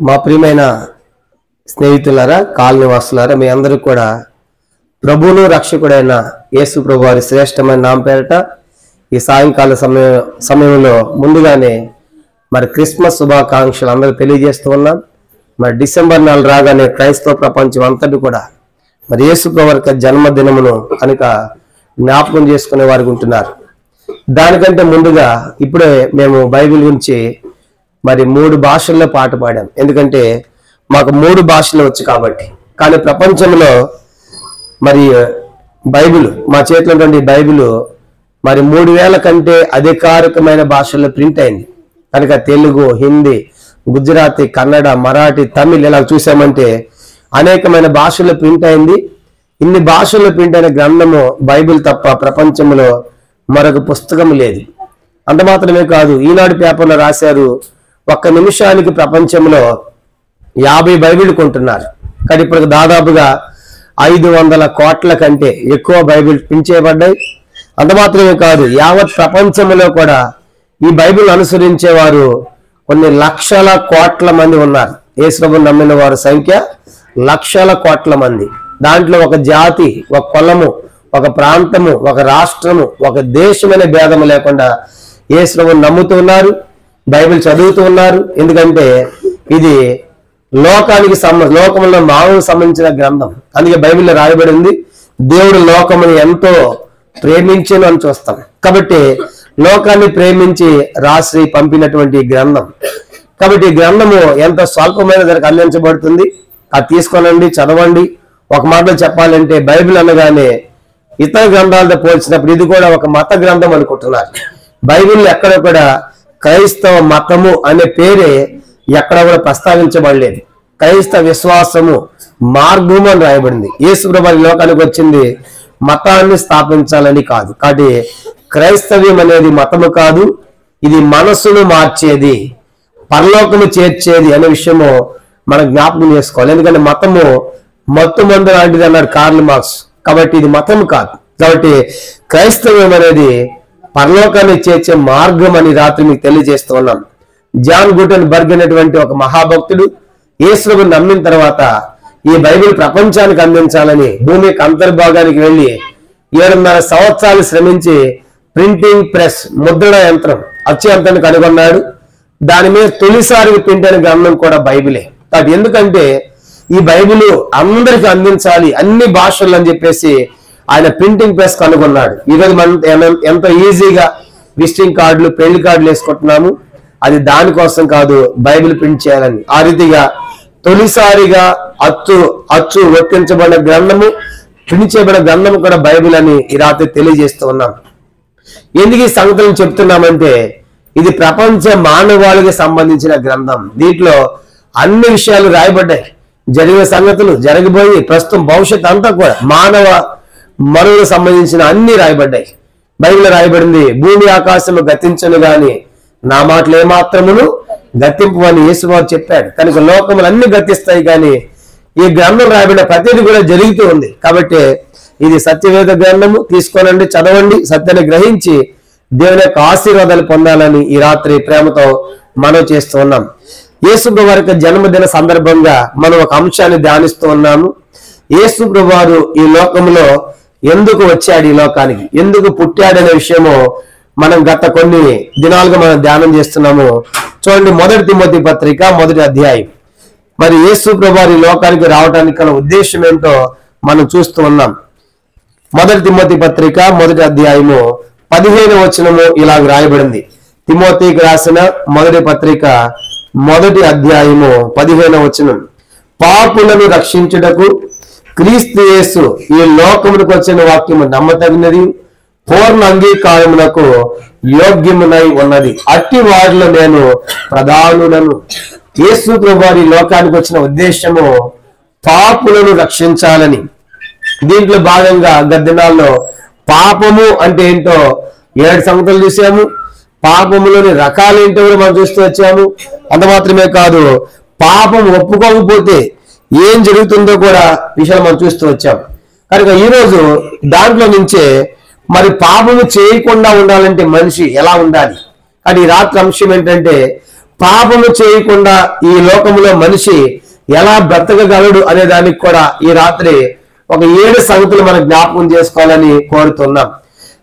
మా ప్రియమైన స్నేహితులారా, కాలనివాసులారా, మీ అందరూ కూడా ప్రభువును రక్షకుడైన యేసు ప్రభు వారి శ్రేష్టమైన నామ పేరట ఈ సాయంకాల సమయంలో ముందుగానే మరి క్రిస్మస్ శుభాకాంక్షలు అందరూ తెలియజేస్తూ ఉన్నాం. మరి డిసెంబర్ 4 రాగానే క్రైస్తవ ప్రపంచం అంతటి కూడా మరి యేసు ప్రభు వారి జన్మదినమును కనుక జ్ఞాపకం చేసుకునే వారికి ఉంటున్నారు. దానికంటే ముందుగా ఇప్పుడే మేము బైబిల్ గురించి మరి 3 భాషల్లో పాట పాడాం. ఎందుకంటే మాకు 3 భాషలు వచ్చు కాబట్టి. కానీ ప్రపంచంలో మరి బైబిల్, మా చేతిలో ఉన్నటువంటి బైబిల్ మరి 3000 కంటే అధికారికమైన భాషల్లో ప్రింట్ అయింది. కనుక తెలుగు, హిందీ, గుజరాతీ, కన్నడ, మరాఠీ, తమిళ్ ఇలా చూసామంటే అనేకమైన భాషల్లో ప్రింట్ అయింది. ఇన్ని భాషల్లో ప్రింట్ అయిన గ్రంథము బైబిల్ తప్ప ప్రపంచంలో మరొక పుస్తకం లేదు. అంత మాత్రమే కాదు, ఈనాడు పేపర్లో రాశారు, 1 నిమిషానికి ప్రపంచంలో 50 బైబిల్ కొంటున్నారు. కానీ ఇప్పుడు దాదాపుగా 500 కోట్ల కంటే ఎక్కువ బైబిల్ ప్రింట్ చేయబడ్డాయి. అంత మాత్రమే కాదు, యావత్ ప్రపంచంలో కూడా ఈ బైబిల్ అనుసరించేవారు కొన్ని లక్షల కోట్ల మంది ఉన్నారు. యేసు ప్రభువును నమ్మిన వారి సంఖ్య లక్షల కోట్ల మంది. దాంట్లో ఒక జాతి, ఒక కులము, ఒక ప్రాంతము, ఒక రాష్ట్రము, ఒక దేశమైన భేదము లేకుండా యేసు ప్రభువును నమ్ముతూ ఉన్నారు, బైబిల్ చదువుతూ ఉన్నారు. ఎందుకంటే ఇది లోకంలో మానవులకు సంబంధించిన గ్రంథం. అందుకే బైబిల్లో రాయబడింది, దేవుడు లోకముని ఎంతో ప్రేమించను అని చూస్తాం. కాబట్టి లోకాన్ని ప్రేమించి రాసి పంపినటువంటి గ్రంథం. కాబట్టి ఈ గ్రంథము ఎంత స్వల్పమైన ధరకు అందించబడుతుంది. అది తీసుకోనండి, చదవండి. ఒక మాటలో చెప్పాలంటే బైబిల్ అనగానే ఇతర గ్రంథాలతో పోల్చినప్పుడు ఇది కూడా ఒక మత గ్రంథం అనుకుంటున్నారు. బైబిల్ ఎక్కడ కూడా క్రైస్తవ మతము అనే పేరే ఎక్కడ కూడా ప్రస్తావించబడలేదు. క్రైస్తవ విశ్వాసము, మార్గము అని రాయబడింది. యేసు ప్రభువు లోకానికి వచ్చింది మతాన్ని స్థాపించాలని కాదు. కాబట్టి క్రైస్తవ్యం అనేది మతము కాదు, ఇది మనసును మార్చేది, పరలోకము చేర్చేది అనే విషయము మనం జ్ఞాపకం చేసుకోవాలి. ఎందుకంటే మతము మత్తు మందు లాంటిది అన్నాడు కార్ల్ మార్క్స్. కాబట్టి ఇది మతం కాదు. కాబట్టి క్రైస్తవ్యం అనేది పరలోకాన్ని చేర్చే మార్గం అని రాత్రి మీకు తెలియజేస్తూ ఉన్నాం. జాన్ గుటెన్బర్గ్ అనేటువంటి ఒక మహాభక్తుడు యేసు ప్రభువును నమ్మిన తర్వాత ఈ బైబిల్ ప్రపంచానికి అందించాలని భూమి యొక్క అంతర్భాగానికి వెళ్ళి 7.5 సంవత్సరాలు శ్రమించి ప్రింటింగ్ ప్రెస్, ముద్రణ యంత్రం, అచ్చు యంత్రాన్ని కనుగొన్నాడు. దాని మీద తొలిసారి ప్రింట్ అయిన గ్రంథం కూడా బైబిలే. కాబట్టి ఎందుకంటే ఈ బైబిల్ అందరికి అందించాలి అన్ని భాషల్లో అని చెప్పేసి ఆయన ప్రింటింగ్ ప్రెస్ కనుగొన్నాడు. ఈరోజు మనం ఎంతో ఈజీగా విజిటింగ్ కార్డులు, పెళ్లి కార్డులు వేసుకుంటున్నాము. అది దానికోసం కాదు, బైబిల్ ప్రింట్ చేయాలని. ఆ రీతిగా తొలిసారిగా అచ్చు ఒత్తించబడిన గ్రంథము, ప్రింట్ చేయబడిన గ్రంథము కూడా బైబిల్ అని ఈ రాత్రి తెలియజేస్తూ ఉన్నాం. ఎందుకు ఈ సంగతులను చెప్తున్నామంటే ఇది ప్రపంచ మానవాళికి సంబంధించిన గ్రంథం. దీంట్లో అన్ని విషయాలు రాయబడ్డాయి. జరిగిన సంగతులు, జరగబోయి, ప్రస్తుతం, భవిష్యత్ అంతా కూడా మానవ మనులకు సంబంధించిన అన్ని రాయబడ్డాయి. బైబిల్ రాయబడింది, భూమి ఆకాశము గతించను గాని నా మాటలు ఏమాత్రమును గతింపు అని యేసువారు చెప్పాడు. కనుక లోకములు అన్ని గతిస్తాయి, కానీ ఈ గ్రంథం రాయబడిన ప్రతిదీ కూడా జరుగుతూ ఉంది. కాబట్టి ఇది సత్యవేద గ్రంథము. తీసుకోనండి, చదవండి, సత్యాన్ని గ్రహించి దేవుని యొక్క ఆశీర్వాదాలు పొందాలని ఈ రాత్రి ప్రేమతో మనం చేస్తూ ఉన్నాం. యేసు ప్రభు వారి జన్మదిన సందర్భంగా మనం ఒక అంశాన్ని ధ్యానిస్తూ ఉన్నాము. యేసు ప్రభు వారు ఈ లోకంలో ఎందుకు వచ్చాడు, ఈ లోకానికి ఎందుకు పుట్టాడనే విషయము మనం గత కొన్ని దినాలుగా మనం ధ్యానం చేస్తున్నాము. చూడండి, 1 తిమోతి పత్రిక 1వ అధ్యాయం. మరి యేసు ప్రభు వారు ఈ లోకానికి రావడానికి గల ఉద్దేశం ఏంటో మనం చూస్తూ ఉన్నాం. 1 తిమోతి పత్రిక 1వ అధ్యాయము 15వ వచనము ఇలాగ రాయబడింది. తిమోతికి రాసిన 1వ పత్రిక 1వ అధ్యాయము 15వ వచనం. పాపులను రక్షించుటకు క్రీస్తు యేసు ఈ లోకమునకు వచ్చిన వాక్యము నమ్మతగినది, పూర్ణ అంగీకారమునకు యోగ్యమునై ఉన్నది. అట్టి వారిలో నేను ప్రధానులను. యేసు ప్రభువు ఈ లోకానికి వచ్చిన ఉద్దేశము పాపులను రక్షించాలని. దీంట్లో భాగంగా గత దినాల్లో పాపము అంటే ఏంటో 7 సంగతులు చూసాము. పాపములోని రకాలు ఏంటో కూడా మనం చూస్తూ వచ్చాము. అంత మాత్రమే కాదు, పాపం ఒప్పుకోకపోతే ఏం జరుగుతుందో కూడా విషయాలు మనం చూస్తూ వచ్చాము. కనుక ఈరోజు దాంట్లో నుంచే మరి పాపము చేయకుండా ఉండాలంటే మనిషి ఎలా ఉండాలి, అది రాత్రి అంశం ఏంటంటే పాపము చేయకుండా ఈ లోకంలో మనిషి ఎలా బ్రతకగలడు అనే దానికి కూడా ఈ రాత్రి ఒక 7 సంగతులు మనం జ్ఞాపకం చేసుకోవాలని కోరుతున్నాం.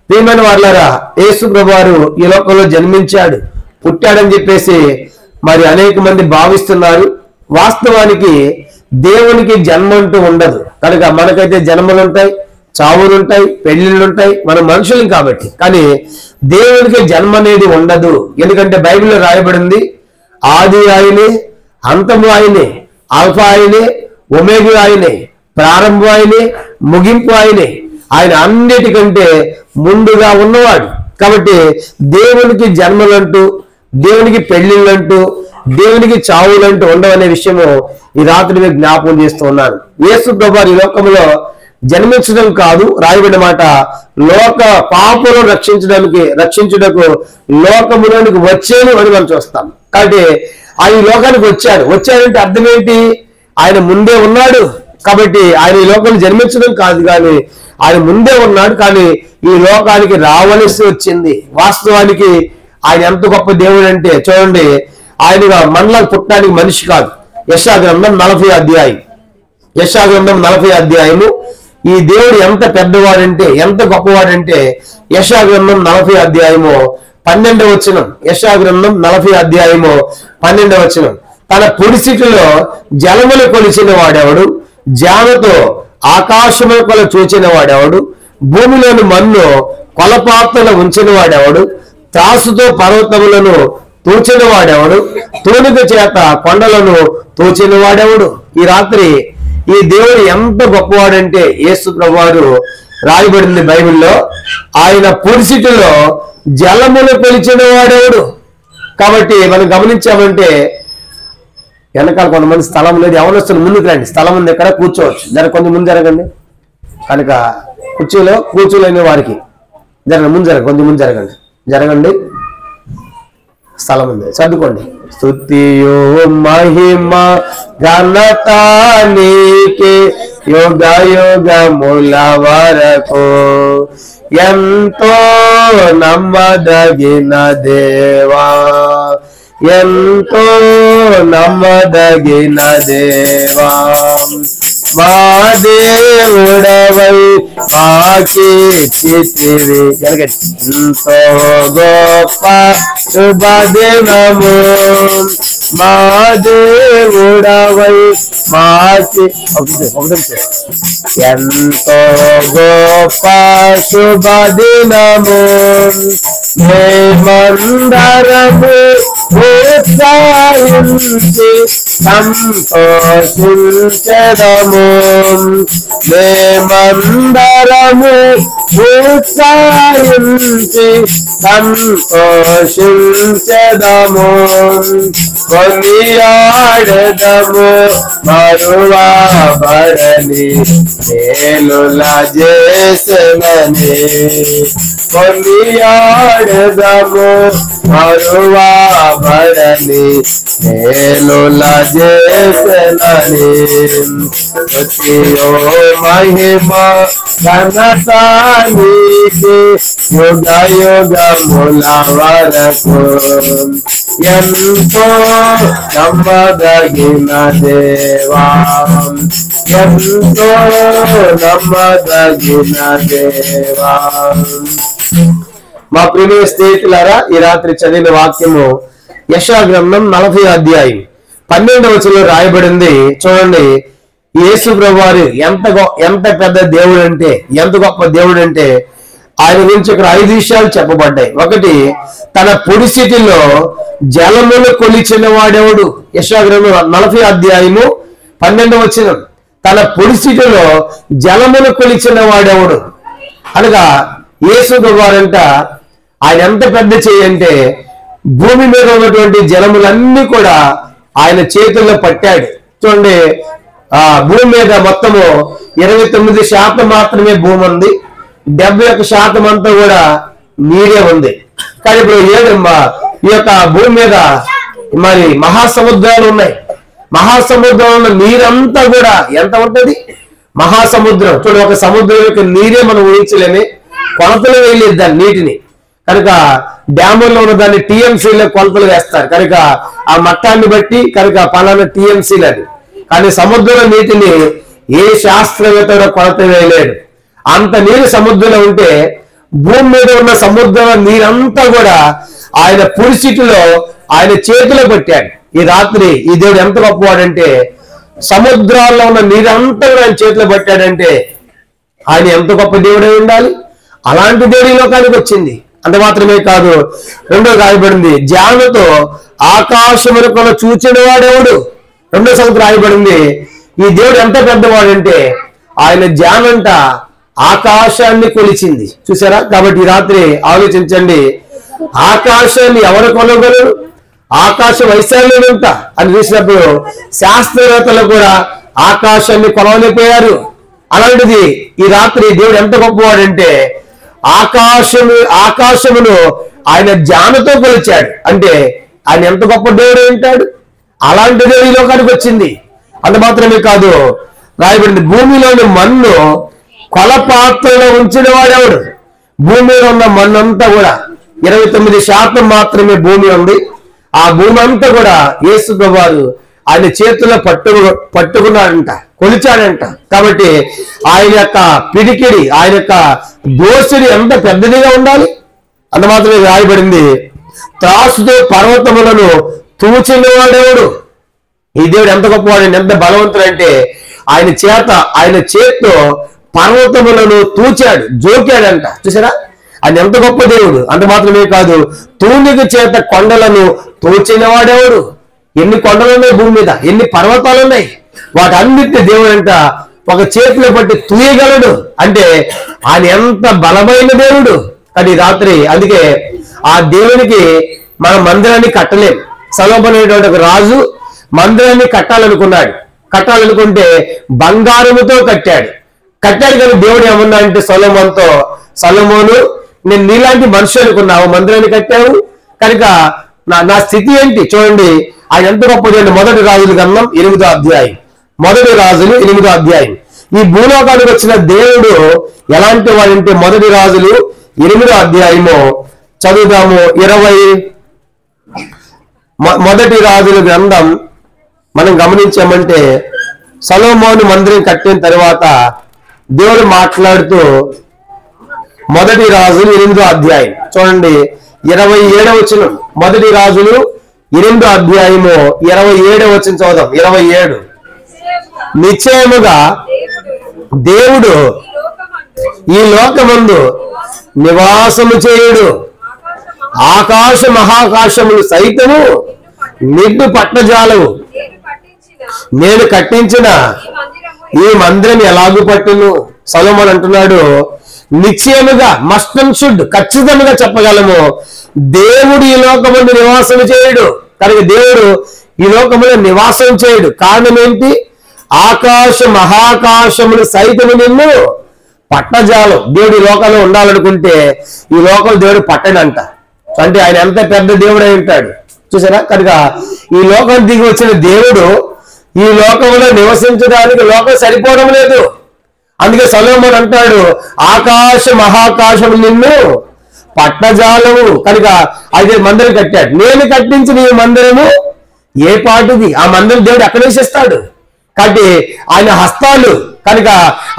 ప్రియమైన వారులారా, యేసు ప్రభువారు ఈ లోకంలో జన్మించాడు, పుట్టాడని చెప్పేసి మరి అనేక మంది భావిస్తున్నారు. వాస్తవానికి దేవునికి జన్మ అంటూ ఉండదు కనుక మనకైతే జన్మలుంటాయి, చావులుంటాయి, పెళ్లిళ్ళుంటాయి, మనం మనుషులం కాబట్టి. కానీ దేవునికి జన్మ అనేది ఉండదు. ఎందుకంటే బైబిల్లో రాయబడింది, ఆది ఆయనే, అంతము ఆయనే, ఆల్ఫా ఆయనే, ఒమేగా ఆయనే, ప్రారంభం ఆయనే, ముగింపు ఆయనే. ఆయన అన్నిటికంటే ముందుగా ఉన్నవాడు. కాబట్టి దేవునికి జన్మలంటూ, దేవునికి పెళ్లిళ్ళంటూ, దేవునికి చావులంటూ ఉండవనే విషయము ఈ రాత్రి మీకు జ్ఞాపకం చేస్తూ ఉన్నాను. యేసు ప్రభువారు ఈ లోకంలో జన్మించడం కాదు, రాయబడిన మాట లోక పాపులను రక్షించుటకు లోకములోనికి వచ్చాను అని మనం చూస్తాం. కాబట్టి ఆయన ఈ లోకానికి వచ్చాడంటే అర్థం ఏంటి? ఆయన ముందే ఉన్నాడు. కాబట్టి ఆయన ఈ లోకాన్ని జన్మించడం కాదు, కానీ ఆయన ముందే ఉన్నాడు. కానీ ఈ లోకానికి రావలసి వచ్చింది. వాస్తవానికి ఆయన ఎంత గొప్ప దేవుడు అంటే చూడండి, ఆయనగా మనలా పుట్టడానికి మనిషి కాదు. యెషయా గ్రంథం 40వ అధ్యాయం, యెషయా గ్రంథం 40వ అధ్యాయము. ఈ దేవుడు ఎంత పెద్దవాడంటే, ఎంత గొప్పవాడంటే యెషయా గ్రంథం 40వ అధ్యాయము 12వ వచనం. యెషయా గ్రంథం 40వ అధ్యాయము 12వ వచనం. తన పొడిసిటిలో జలములు కొలిచిన వాడెవడు? జానతో ఆకాశముల కొల చూచిన వాడెవడు? భూమిలోని మన్ను కొలపాత్రలో ఉంచిన వాడెవడు? త్రాసుతో పర్వతములను తూచిన వాడెవడు? తూనిక చేత కొండలను తూచిన వాడెవడు? ఈ రాత్రి ఈ దేవుడు ఎంత గొప్పవాడంటే యేసు ప్రభువారు రాయబడింది బైబిల్లో, ఆయన పొడిసిటిలో జలములు కొలిచిన వాడెవడు? కాబట్టి మనం గమనించామంటే వెనకాల కొంతమంది స్థలం లేదు, ఎవరొస్తున్న ముందుకు రండి, స్థలం ఉంది, ఎక్కడ కూర్చోవచ్చు, కొంచెం ముందు జరగండి. కనుక కూర్చోలేని వారికి ముందు జరగండి, కొంచెం ముందు జరగండి, స్థలం ఉంది, చదువుకోండి. స్తుతియు మహిమ ఘనత నీకే యుగ యుగముల వరకు, ఎంతో నమ్మదగిన దేవా, ఎంతో నమ్మదగిన దేవా, మా దేవుడవై మాకిచ్చితివి. ఎంతో గొప్ప శుభదినము, మా దేవుడవై మాకి ఎంతో గొప్ప శుభదినము, మేమందరము ఉత్సాహించి సంతోషించెదము, మేమందరము ఉత్సాహించి సంతోషించెదము, కొనియాడెదము మరువబడని మేలుల చేసెనని, కొనియాడెదము మరువబడని మేలుల చేసెనని. స్తుతియో మహిమ ఘనత నీకే యుగ యుగముల వరకు, ఎంతో నమ్మదగిన దేవా, ఎంతో నమ్మదగిన దేవా. మా ప్రియమైన స్నేహితులారా, ఈ రాత్రి చదివిన వాక్యము యెషయా గ్రంథం 40వ అధ్యాయం 12వ వచనంలో రాయబడింది. చూడండి, యేసు ప్రభువారు ఎంత పెద్ద దేవుడు అంటే, ఎంత గొప్ప దేవుడు అంటే ఆయన గురించి ఇక్కడ 5 విషయాలు చెప్పబడ్డాయి. ఒకటి, తన పొడిసిటిలో జలములు కొలిచిన వాడెవడు? యెషయా గ్రంథం 40వ అధ్యాయము 12వ వచనం. తన పొడిసిటిలో జలములు కొలిచిన వాడెవడు అనగా యేసు ప్రభువారంట ఆయన ఎంత పెద్ద చెయ్యి అంటే భూమి మీద ఉన్నటువంటి జలములన్నీ కూడా ఆయన చేతుల్లో పట్టాడు. చూడండి, భూమి మీద మొత్తము 29% మాత్రమే భూమి ఉంది, 71% అంతా కూడా నీరే ఉంది. కానీ ఇప్పుడు ఈ యొక్క భూమి మీద మరి మహాసముద్రాలు ఉన్నాయి. మహాసముద్రంలో నీరంతా కూడా ఎంత ఉంటది? మహాసముద్రం. చూడండి, ఒక సముద్రం యొక్క నీరే మనం ఊహించలేమే, కొలతలు వేయలేదు దాని నీటిని. కనుక డ్యాముల్లో ఉన్న దాన్ని టీఎంసీలో కొలతలు వేస్తారు. కనుక ఆ మట్టాన్ని బట్టి కనుక పలానా టీఎంసీలు అది. కానీ సముద్రం నీటిని ఏ శాస్త్రవేత్త కొలత వేయలేడు. అంత నీరు సముద్రంలో ఉంటే భూమి మీద ఉన్న సముద్రం నీరంతా కూడా ఆయన పురిసిటిలో ఆయన చేతిలో పెట్టాడు. ఈ రాత్రి ఈ దేవుడు ఎంత గొప్పవాడంటే సముద్రాల్లో ఉన్న నీరంతా కూడా ఆయన చేతిలో పెట్టాడంటే ఆయన ఎంత గొప్ప దేవుడై ఉండాలి. అలాంటి దేవుడు ఈ లోకానికి వచ్చింది. అంత మాత్రమే కాదు, రెండో రాయబడింది జ్ఞానతో ఆకాశమును చూచిన వాడెవడు. రెండో సంగతి రాయబడింది ఈ దేవుడు ఎంత పెద్దవాడంటే ఆయన జ్ఞానంట ఆకాశాన్ని కొలిచింది. చూసారా? కాబట్టి ఈ రాత్రి ఆలోచించండి, ఆకాశాన్ని ఎవరు కొలగలరు? ఆకాశ వైశాల్యం ఎంత అని చూసినప్పుడు శాస్త్రవేత్తలు కూడా ఆకాశాన్ని కొలవలేకపోయారు. అలాంటిది ఈ రాత్రి దేవుడు ఎంత గొప్పవాడంటే ఆకాశమును ఆయన జ్ఞానంతో కొలిచాడు. అంటే ఆయన ఎంత గొప్ప దేవుడు ఉంటాడు. అలాంటి దేవుడు ఈ లోకానికి వచ్చింది. అంత మాత్రమే కాదు, రాయబడింది భూమిలోని మన్ను కొలపాత్రలో ఉంచిన వాడెవడు. భూమి మీద ఉన్న మన్ను అంతా కూడా 29% మాత్రమే భూమి ఉంది. ఆ భూమి అంతా కూడా యేసు ప్రభువు ఆయన చేతుల్లో పట్టుకున్నాడంట, కొలిచాడంట. కాబట్టి ఆయన యొక్క పిడికిడి, ఆయన యొక్క దోషుడి ఎంత పెద్దదిగా ఉండాలి. అంత మాత్రమే రాయబడింది త్రాసుతో పర్వతములను తూచిన వాడేవాడు. ఈ దేవుడు ఎంత గొప్పవాడు, ఎంత బలవంతుడు అంటే ఆయన చేత్తో పర్వతములను తూచాడు, జోకాడంట. చూసారా? ఆయన ఎంత గొప్ప దేవుడు. అంత మాత్రమే కాదు, తూనిక చేత కొండలను తోచిన వాడేవాడు. ఎన్ని కొండలు ఉన్నాయి భూమి మీద, ఎన్ని పర్వతాలు ఉన్నాయి, వాటన్నిటిని దేవుడు అంట ఒక చేతిలో పట్టి తూయగలడు. అంటే ఆయన ఎంత బలమైన దేవుడు. కానీ రాత్రి అందుకే ఆ దేవునికి మన మందిరాన్ని కట్టలేం. సొలొమోను అనేటువంటి ఒక రాజు మందిరాన్ని కట్టాలనుకుంటే బంగారముతో కట్టాడు. కానీ దేవుడు ఏమన్నా అంటే సొలొమోను నేను నీలాంటి మనిషి అనుకున్నావు, మందిరాన్ని కట్టావు, కనుక నా స్థితి ఏంటి చూడండి. ఆయన ఎంత గొప్పదండి. మొదటి రాజుల గ్రంథం 8వ అధ్యాయం. మొదటి రాజులు 8వ అధ్యాయం. ఈ భూలోకానికి వచ్చిన దేవుడు ఎలాంటి వాడంటే మొదటి రాజులు 8వ అధ్యాయము చదువుదాము. మొదటి రాజుల గ్రంథం మనం గమనించామంటే సొలొమోను మందిరం కట్టిన తర్వాత దేవుడు మాట్లాడుతూ మొదటి రాజులు 8వ అధ్యాయం చూడండి 27వ వచనం. మొదటి రాజులు 8వ అధ్యాయము 27వ వచనం చదువుదాం. 27 నిశ్చయముగా దేవుడు ఈ లోకమందు నివాసము చేయుడు, ఆకాశ మహాకాశములు సైతము నిన్ను పట్టజాలవు. నేను కట్టించిన ఈ మందిరం ఎలాగూ పట్టును. సొలొమోను అంటున్నాడు నిశ్చయముగా, మస్ట్ అండ్ షుడ్, ఖచ్చితంగా చెప్పగలము, దేవుడు ఈ లోకముందు నివాసం చేయడు. కనుక దేవుడు ఈ లోకములో నివాసం చేయడు. కారణం ఏంటి? ఆకాశ మహాకాశములు సైతము నిన్ను పట్టజాలం. దేవుడు ఈ లోకంలో ఉండాలనుకుంటే ఈ లోకం దేవుడు పట్టడంట. అంటే ఆయన ఎంత పెద్ద దేవుడు అయి ఉంటాడు. చూసారా? కనుక ఈ లోకం దిగి వచ్చిన దేవుడు ఈ లోకంలో నివసించడానికి లోకం సరిపోవడం లేదు. అందుకే సొలొమోను అంటాడు ఆకాశ మహాకాశము నిన్ను పట్టజాలము. కనుక అయితే మందిరం కట్టాడు. నేను కట్టించిన ఈ మందిరము ఏ పాటిది? ఆ మందిరం దేవుడు ఎక్కడ వేసేస్తాడు. కాబట్టి ఆయన హస్తాలు, కనుక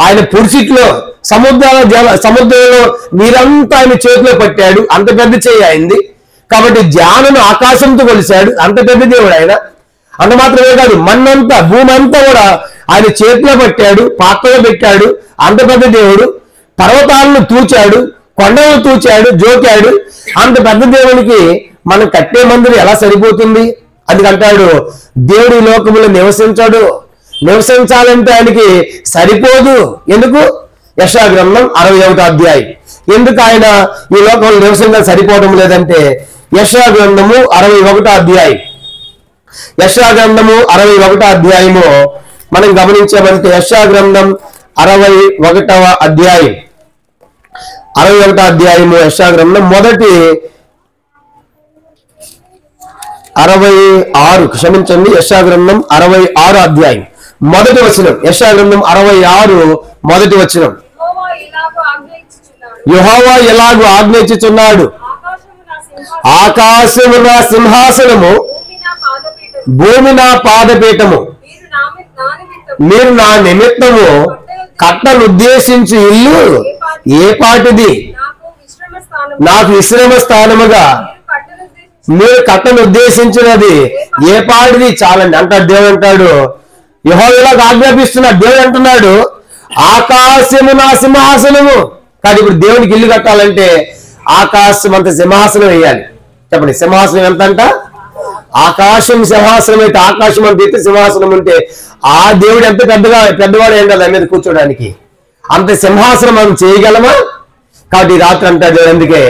ఆయన పురుషిట్లో సముద్రంలో నీరంతా ఆయన చేతిలో పట్టాడు, అంత పెద్ద చేయి అయింది. కాబట్టి జ్ఞానను ఆకాశంతో కొలిశాడు, అంత పెద్ద దేవుడు ఆయన. అంత మాత్రమే కాదు, మన్నంతా భూమి అంతా కూడా ఆయన చేతిలో పట్టాడు, పాత్రలో పెట్టాడు, అంత పెద్ద దేవుడు. పర్వతాలను తూచాడు, కొండలను తూచాడు, జోకాడు. అంత పెద్ద దేవునికి మనం కట్టే మందిరం ఎలా సరిపోతుంది? అందుకంటాడు దేవుడు ఈ లోకములో నివసించాలంటే ఆయనకి సరిపోదు. ఎందుకు? యెషయా గ్రంథం 61వ అధ్యాయం. ఎందుకు ఆయన ఈ లోకంలో నివసించాలి సరిపోవడం లేదంటే యెషయా గ్రంథము 61వ అధ్యాయం. యెషయా గ్రంథము 61వ అధ్యాయము మనం గమనించామంటే యెషయా గ్రంథం 61వ అధ్యాయం 61వ అధ్యాయము యెషయా గ్రంథం మొదటి 66 క్షమించండి యెషయా గ్రంథం 66వ అధ్యాయం మొదటి వచనం. యెషయా గ్రంథం 66 మొదటి వచనం. యెహోవా ఎలాగూ ఆజ్ఞయించుచున్నాడు, ఆకాశము నా సింహాసనము, భూమి నా పాదపీఠము. మీరు నా నిమిత్తము కట్టను ఉద్దేశించి ఇల్లు ఏ పాటిది? నాకు విశ్రమ స్థానముగా మీరు కట్టను ఉద్దేశించినది ఏ పాటిది? చాలండి అంటాడు దేవుడు. అంటాడు యెహోవాకు ఆజ్ఞాపిస్తున్నాడు. దేవుడు అంటున్నాడు ఆకాశము నా సింహాసనము. కానీ ఇప్పుడు దేవునికి ఇల్లు కట్టాలంటే ఆకాశం అంత సింహాసనం వేయాలి. చెప్పండి, సింహాసనం ఎంత అంట? ఆకాశం సింహాసనం అయితే, ఆకాశం అంత ఎత్తు సింహాసనం ఉంటే ఆ దేవుడు ఎంత పెద్దవాడు ఏం కదా మీద కూర్చోడానికి. అంత సింహాసనం మనం చేయగలమా? కాబట్టి రాత్రి అంటాడు దేవుడు. అందుకే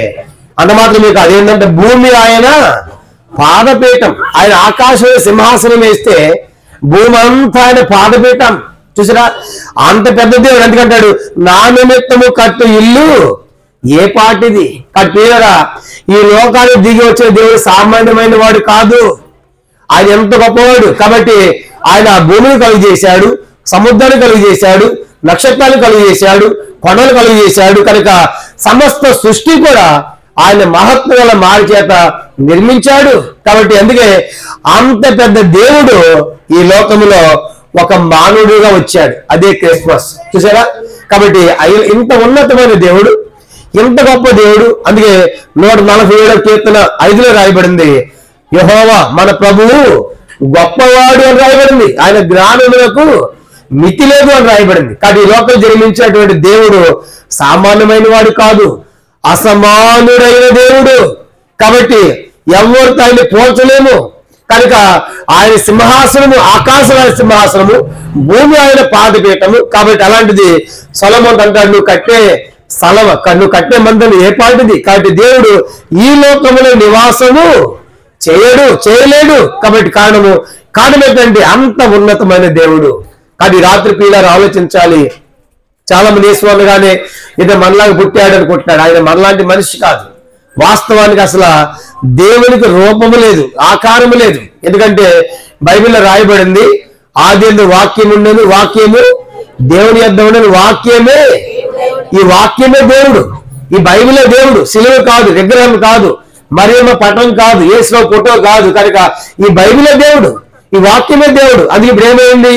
అంత మాత్రం మీకు అదేంటంటే భూమి ఆయన పాదపీఠం. ఆయన ఆకాశంలో సింహాసనం వేస్తే భూమి అంతా ఆయన పాదపీఠం. చూసారా, అంత పెద్ద దేవుడు. ఎందుకంటాడు నా నిమిత్తము కట్టు ఇల్లు ఏ పాటిది? కట్టిరా, ఈ లోకానికి దిగి వచ్చే దేవుడు సామాన్యమైన వాడు కాదు. ఆయన ఎంత గొప్పవాడు. కాబట్టి ఆయన భూమిని కలుగు చేశాడు, సముద్రాన్ని కలుగు చేశాడు, నక్షత్రాలు కలుగు చేశాడు, కొండలు కలుగు చేశాడు. కనుక సమస్త సృష్టి కూడా ఆయన మహత్వ గల మారి చేత నిర్మించాడు. కాబట్టి అందుకే అంత పెద్ద దేవుడు ఈ లోకములో ఒక మానవుడిగా వచ్చాడు. అదే క్రిస్మస్. చూసారా, కాబట్టి ఇంత ఉన్నతమైన దేవుడు, ఇంత గొప్ప దేవుడు. అందుకే 147వ కీర్తన 5లో రాయబడింది యెహోవా మన ప్రభువు గొప్పవాడు అని రాయబడింది. ఆయన జ్ఞానములకు మితి లేదు అని రాయబడింది. కాబట్టి ఈ లోకం జన్మించినటువంటి దేవుడు సామాన్యమైన వాడు కాదు, అసమానుడైన దేవుడు. కాబట్టి ఎవరితో ఆయన పోల్చలేము. కనుక ఆయన సింహాసనము ఆకాశం ఆయన సింహాసనము, భూమి ఆయన పాదపీఠము. కాబట్టి అలాంటిది సొలొమోను అంటాడు నువ్వు కట్టే మందిరం ఏ పాటిది? కాబట్టి దేవుడు ఈ లోకములో నివాసము చేయలేడు. కాబట్టి కారణం ఏంటంటే అంత ఉన్నతమైన దేవుడు. కాబట్టి రాత్రి పీడారు ఆలోచించాలి. చాలా మంది ఈశ్వరులుగానే ఇదే మనలాగా పుట్టాడు అనుకుంటున్నాడు. ఆయన మనలాంటి మనిషి కాదు. వాస్తవానికి అసలు దేవునికి రూపము లేదు, ఆకారము లేదు. ఎందుకంటే బైబిల్లో రాయబడింది ఆదియందు వాక్యం ఉండేది, వాక్యము దేవుని యొద్ద ఉండేది, వాక్యమే ఈ వాక్యమే దేవుడు. ఈ బైబిలే దేవుడు. సిలువ కాదు, విగ్రహం కాదు, మరియమ్మ పటం కాదు, యేసు ఫోటో కాదు. కనుక ఈ బైబిలే దేవుడు, ఈ వాక్యమే దేవుడు. అది ఇప్పుడు ఏమైంది?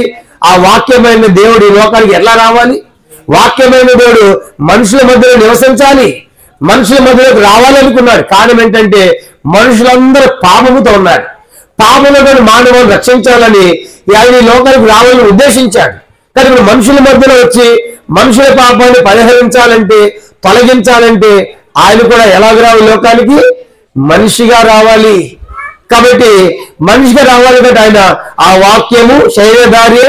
ఆ వాక్యమైన దేవుడు ఈ లోకానికి ఎలా రావాలి? వాక్యమైన దేవుడు మనుషుల మధ్యలో నివసించాలి, మనుషుల మధ్యలోకి రావాలనుకున్నాడు. కారణం ఏంటంటే మనుషులందరూ పాపముతో ఉన్నారు. పాపములను మానవులను రక్షించాలని ఆయన ఈ లోకానికి రావాలని ఉద్దేశించాడు. కానీ ఇప్పుడు మనుషుల మధ్యలో వచ్చి మనుషుల పాపాన్ని పరిహరించాలంటే, తొలగించాలంటే ఆయన కూడా ఎలాగ రావాలి? లోకానికి మనిషిగా రావాలి. కాబట్టి మనిషిగా రావాలి కదా ఆయన ఆ వాక్యము శరీరధారి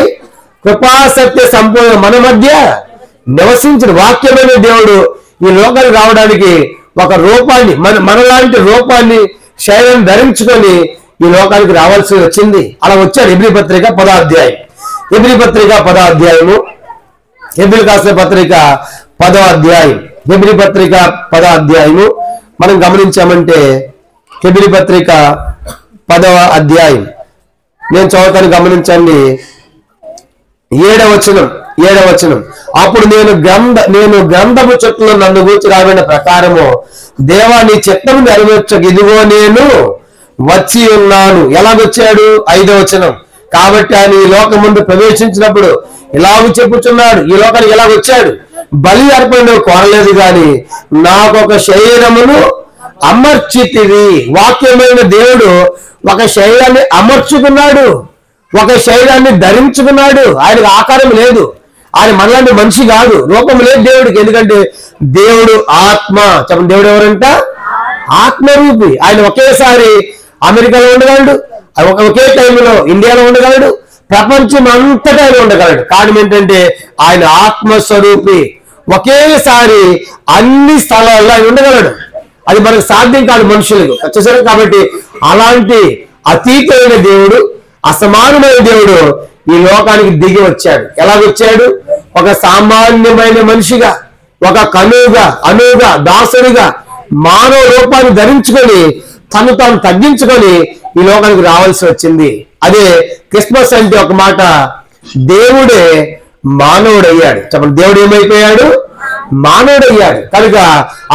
కృపాసత్య సంపూర్ణ మన మధ్య నివసించిన వాక్యమైన దేవుడు ఈ లోకానికి రావడానికి ఒక రూపాన్ని మనలాంటి రూపాన్ని శరీరం ధరించుకొని ఈ లోకానికి రావాల్సి వచ్చింది. అలా వచ్చాడు. హెబ్రీ పత్రిక 10వ అధ్యాయం, హెబ్రీ పత్రిక 10వ అధ్యాయము, హెబ్రీ రాసిన పత్రిక 10వ అధ్యాయం, హెబ్రీ పత్రిక 10వ అధ్యాయము మనం గమనించామంటే హెబ్రీ పత్రిక 10వ అధ్యాయం నేను చదువుతాను, గమనించండి. 7వ వచనం. అప్పుడు నేను గ్రంథము చుట్టూ నన్ను గూర్చి రాబడిన ప్రకారము దేవా నీ చిత్తము నెరవేర్చక ఇదిగో నేను వచ్చి ఉన్నాను. ఎలాగొచ్చాడు? 5వ వచనం. కాబట్టి ఆయన ఈ లోకం ముందు ప్రవేశించినప్పుడు ఇలాగ చెప్పుచున్నాడు. ఈ లోకానికి ఎలాగొచ్చాడు? బలి అర్పణ కోరలేదు గాని నాకొక శరీరమును అమర్చితివి. వాక్యమైన దేవుడు ఒక శరీరాన్ని అమర్చుకున్నాడు, ఒక శరీరాన్ని ధరించుకున్నాడు. ఆయనకు ఆకారం లేదు, ఆయన మనలాంటి మనిషి కాదు, రూపం లేదు దేవుడికి. ఎందుకంటే దేవుడు ఆత్మ. చెప్పండి, దేవుడు ఎవరంట? ఆత్మరూపి. ఆయన ఒకేసారి అమెరికాలో ఉండగలడు, ఒకే టైంలో ఇండియాలో ఉండగలడు, ప్రపంచం అంతటా ఆయన ఉండగలడు. కారణం ఏంటంటే ఆయన ఆత్మస్వరూపి. ఒకేసారి అన్ని స్థలాల్లో ఆయన ఉండగలడు. అది మనకు సాధ్యం కాదు మనుషులకు. చూసారు? కాబట్టి అలాంటి అతీతమైన దేవుడు, అసమానమైన దేవుడు ఈ లోకానికి దిగి వచ్చాడు. ఎలాగొచ్చాడు? ఒక సామాన్యమైన మనిషిగా, ఒక అనువుగా దాసుడిగా మానవ రూపాన్ని ధరించుకొని తను తాను తగ్గించుకొని ఈ లోకానికి రావాల్సి వచ్చింది. అదే క్రిస్మస్ అంటే ఒక మాట, దేవుడే మానవుడయ్యాడు. చెప్పండి, దేవుడు ఏమైపోయాడు? మానవుడయ్యాడు. కనుక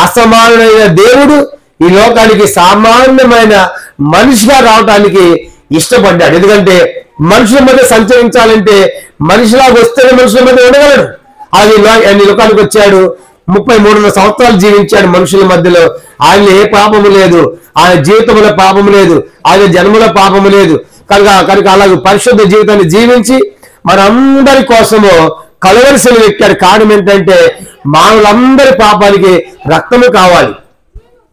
అసమానమైన దేవుడు ఈ లోకానికి సామాన్యమైన మనిషిగా రావటానికి ఇష్టపడ్డాడు. ఎందుకంటే మనుషుల మధ్య సంచరించాలంటే మనిషిలాగా వస్తేనే మనుషుల మధ్య ఉండగలడు. అది ఈ లోకానికి వచ్చాడు, 33 సంవత్సరాలు జీవించాడు మనుషుల మధ్యలో. ఆయన ఏ పాపము లేదు, ఆయన జీవితంలో పాపము లేదు, ఆయన జన్మలో పాపము లేదు. కనుక అలాగే పరిశుద్ధ జీవితాన్ని జీవించి మనందరి కోసము కలువరి సిలువ ఎక్కాడు. కారణం ఏంటంటే మానవులందరి పాపానికి రక్తము కావాలి.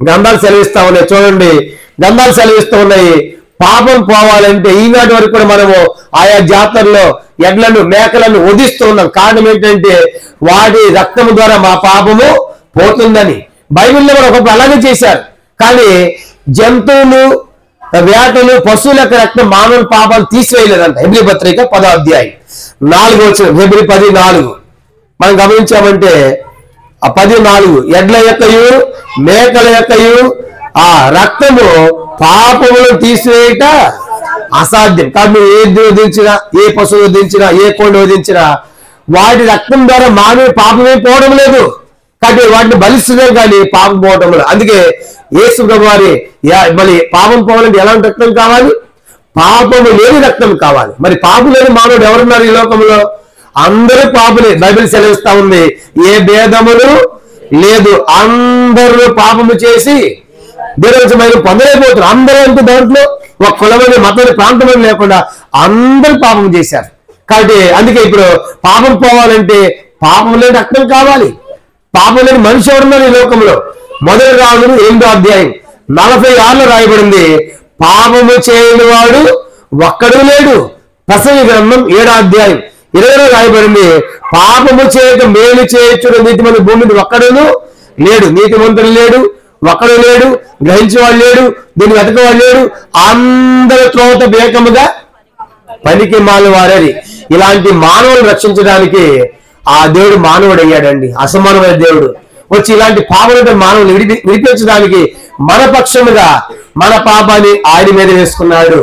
గ్రంథాలు సెలవిస్తా ఉన్నాయి, చూడండి, గ్రంథాలు సెలవిస్తూ ఉన్నాయి. పాపం పోవాలంటే ఈనాటి వరకు కూడా మనము ఆయా జాతరలో ఎడ్లను మేకలను వధిస్తూ ఉన్నాం. కారణం ఏంటంటే వాటి రక్తము ద్వారా మా పాపము పోతుందని. బైబిల్లో కూడా ఒకప్పుడు అలాగే చేశారు. కానీ జంతువులు, వేటలు, పశువుల యొక్క రక్తం మానవుల పాపాలు తీసివేయలేదంట. హెబ్రీ పత్రిక 10వ అధ్యాయం 4వ వచనం, హెబ్రీ 10:4 మనం గమనించామంటే ఆ 10:4 ఎడ్ల యొక్కయు మేకల యొక్కయు ఆ రక్తము పాపములను తీసివేయట అసాధ్యం. కాబట్టి ఏది వధించినా, ఏ పశువు వధించినా, ఏ కోడి వధించినా వాటి రక్తం ద్వారా మానవుడి పాపమే పోవడం లేదు. కాబట్టి వాటిని బలిస్తున్నాం కానీ పాపం పోవటం లేదు. అందుకే యేసు ప్రభువారి మరి పాపం పోవాలంటే ఎలాంటి రక్తం కావాలి? పాపము లేని రక్తం కావాలి. మరి పాపం లేని మానవుడు ఎవరున్నారు ఈ లోకంలో? అందరూ పాపులే. బైబిల్ సెలవిస్తా ఉంది, ఏ భేదములు లేదు, అందరూ పాపము చేసి దేవుని పొందలేకపోతున్నారు. అందరూ అంటే దాంట్లో ఒక కులమని, మతమని, ప్రాంతమని లేకుండా అందరూ పాపం చేశారు. కాబట్టి అందుకే ఇప్పుడు పాపం పోవాలంటే పాపం లేని రక్తం కావాలి. పాపం లేని మనిషి ఎవరున్నారు ఈ లోకంలో? మొదటి రాజులు 8వ అధ్యాయం 46లో రాయబడింది, పాపము చేయని వాడు ఒక్కడు లేడు. ప్రసంగి గ్రంథం 7వ అధ్యాయం 20లో రాయబడింది, పాపము చేయక మేలు చేయొచ్చు నీతిమంతుడు భూమి మీద ఒక్కడును లేడు. నీతిమంతుడు లేడు, ఒక్కడు లేడు, గ్రహించేవాడు లేడు, దీన్ని వెతకవాడు లేడు, అందరి త్రోత బేకముగా పనికి మాలవారని. ఇలాంటి మానవులు రక్షించడానికి ఆ దేవుడు మానవుడు అయ్యాడండి. అసమానమైన దేవుడు వచ్చి ఇలాంటి పాపలతో మానవులు విడిపించడానికి మన పక్షముగా మన పాపాన్ని ఆయన మీద వేసుకున్నాడు.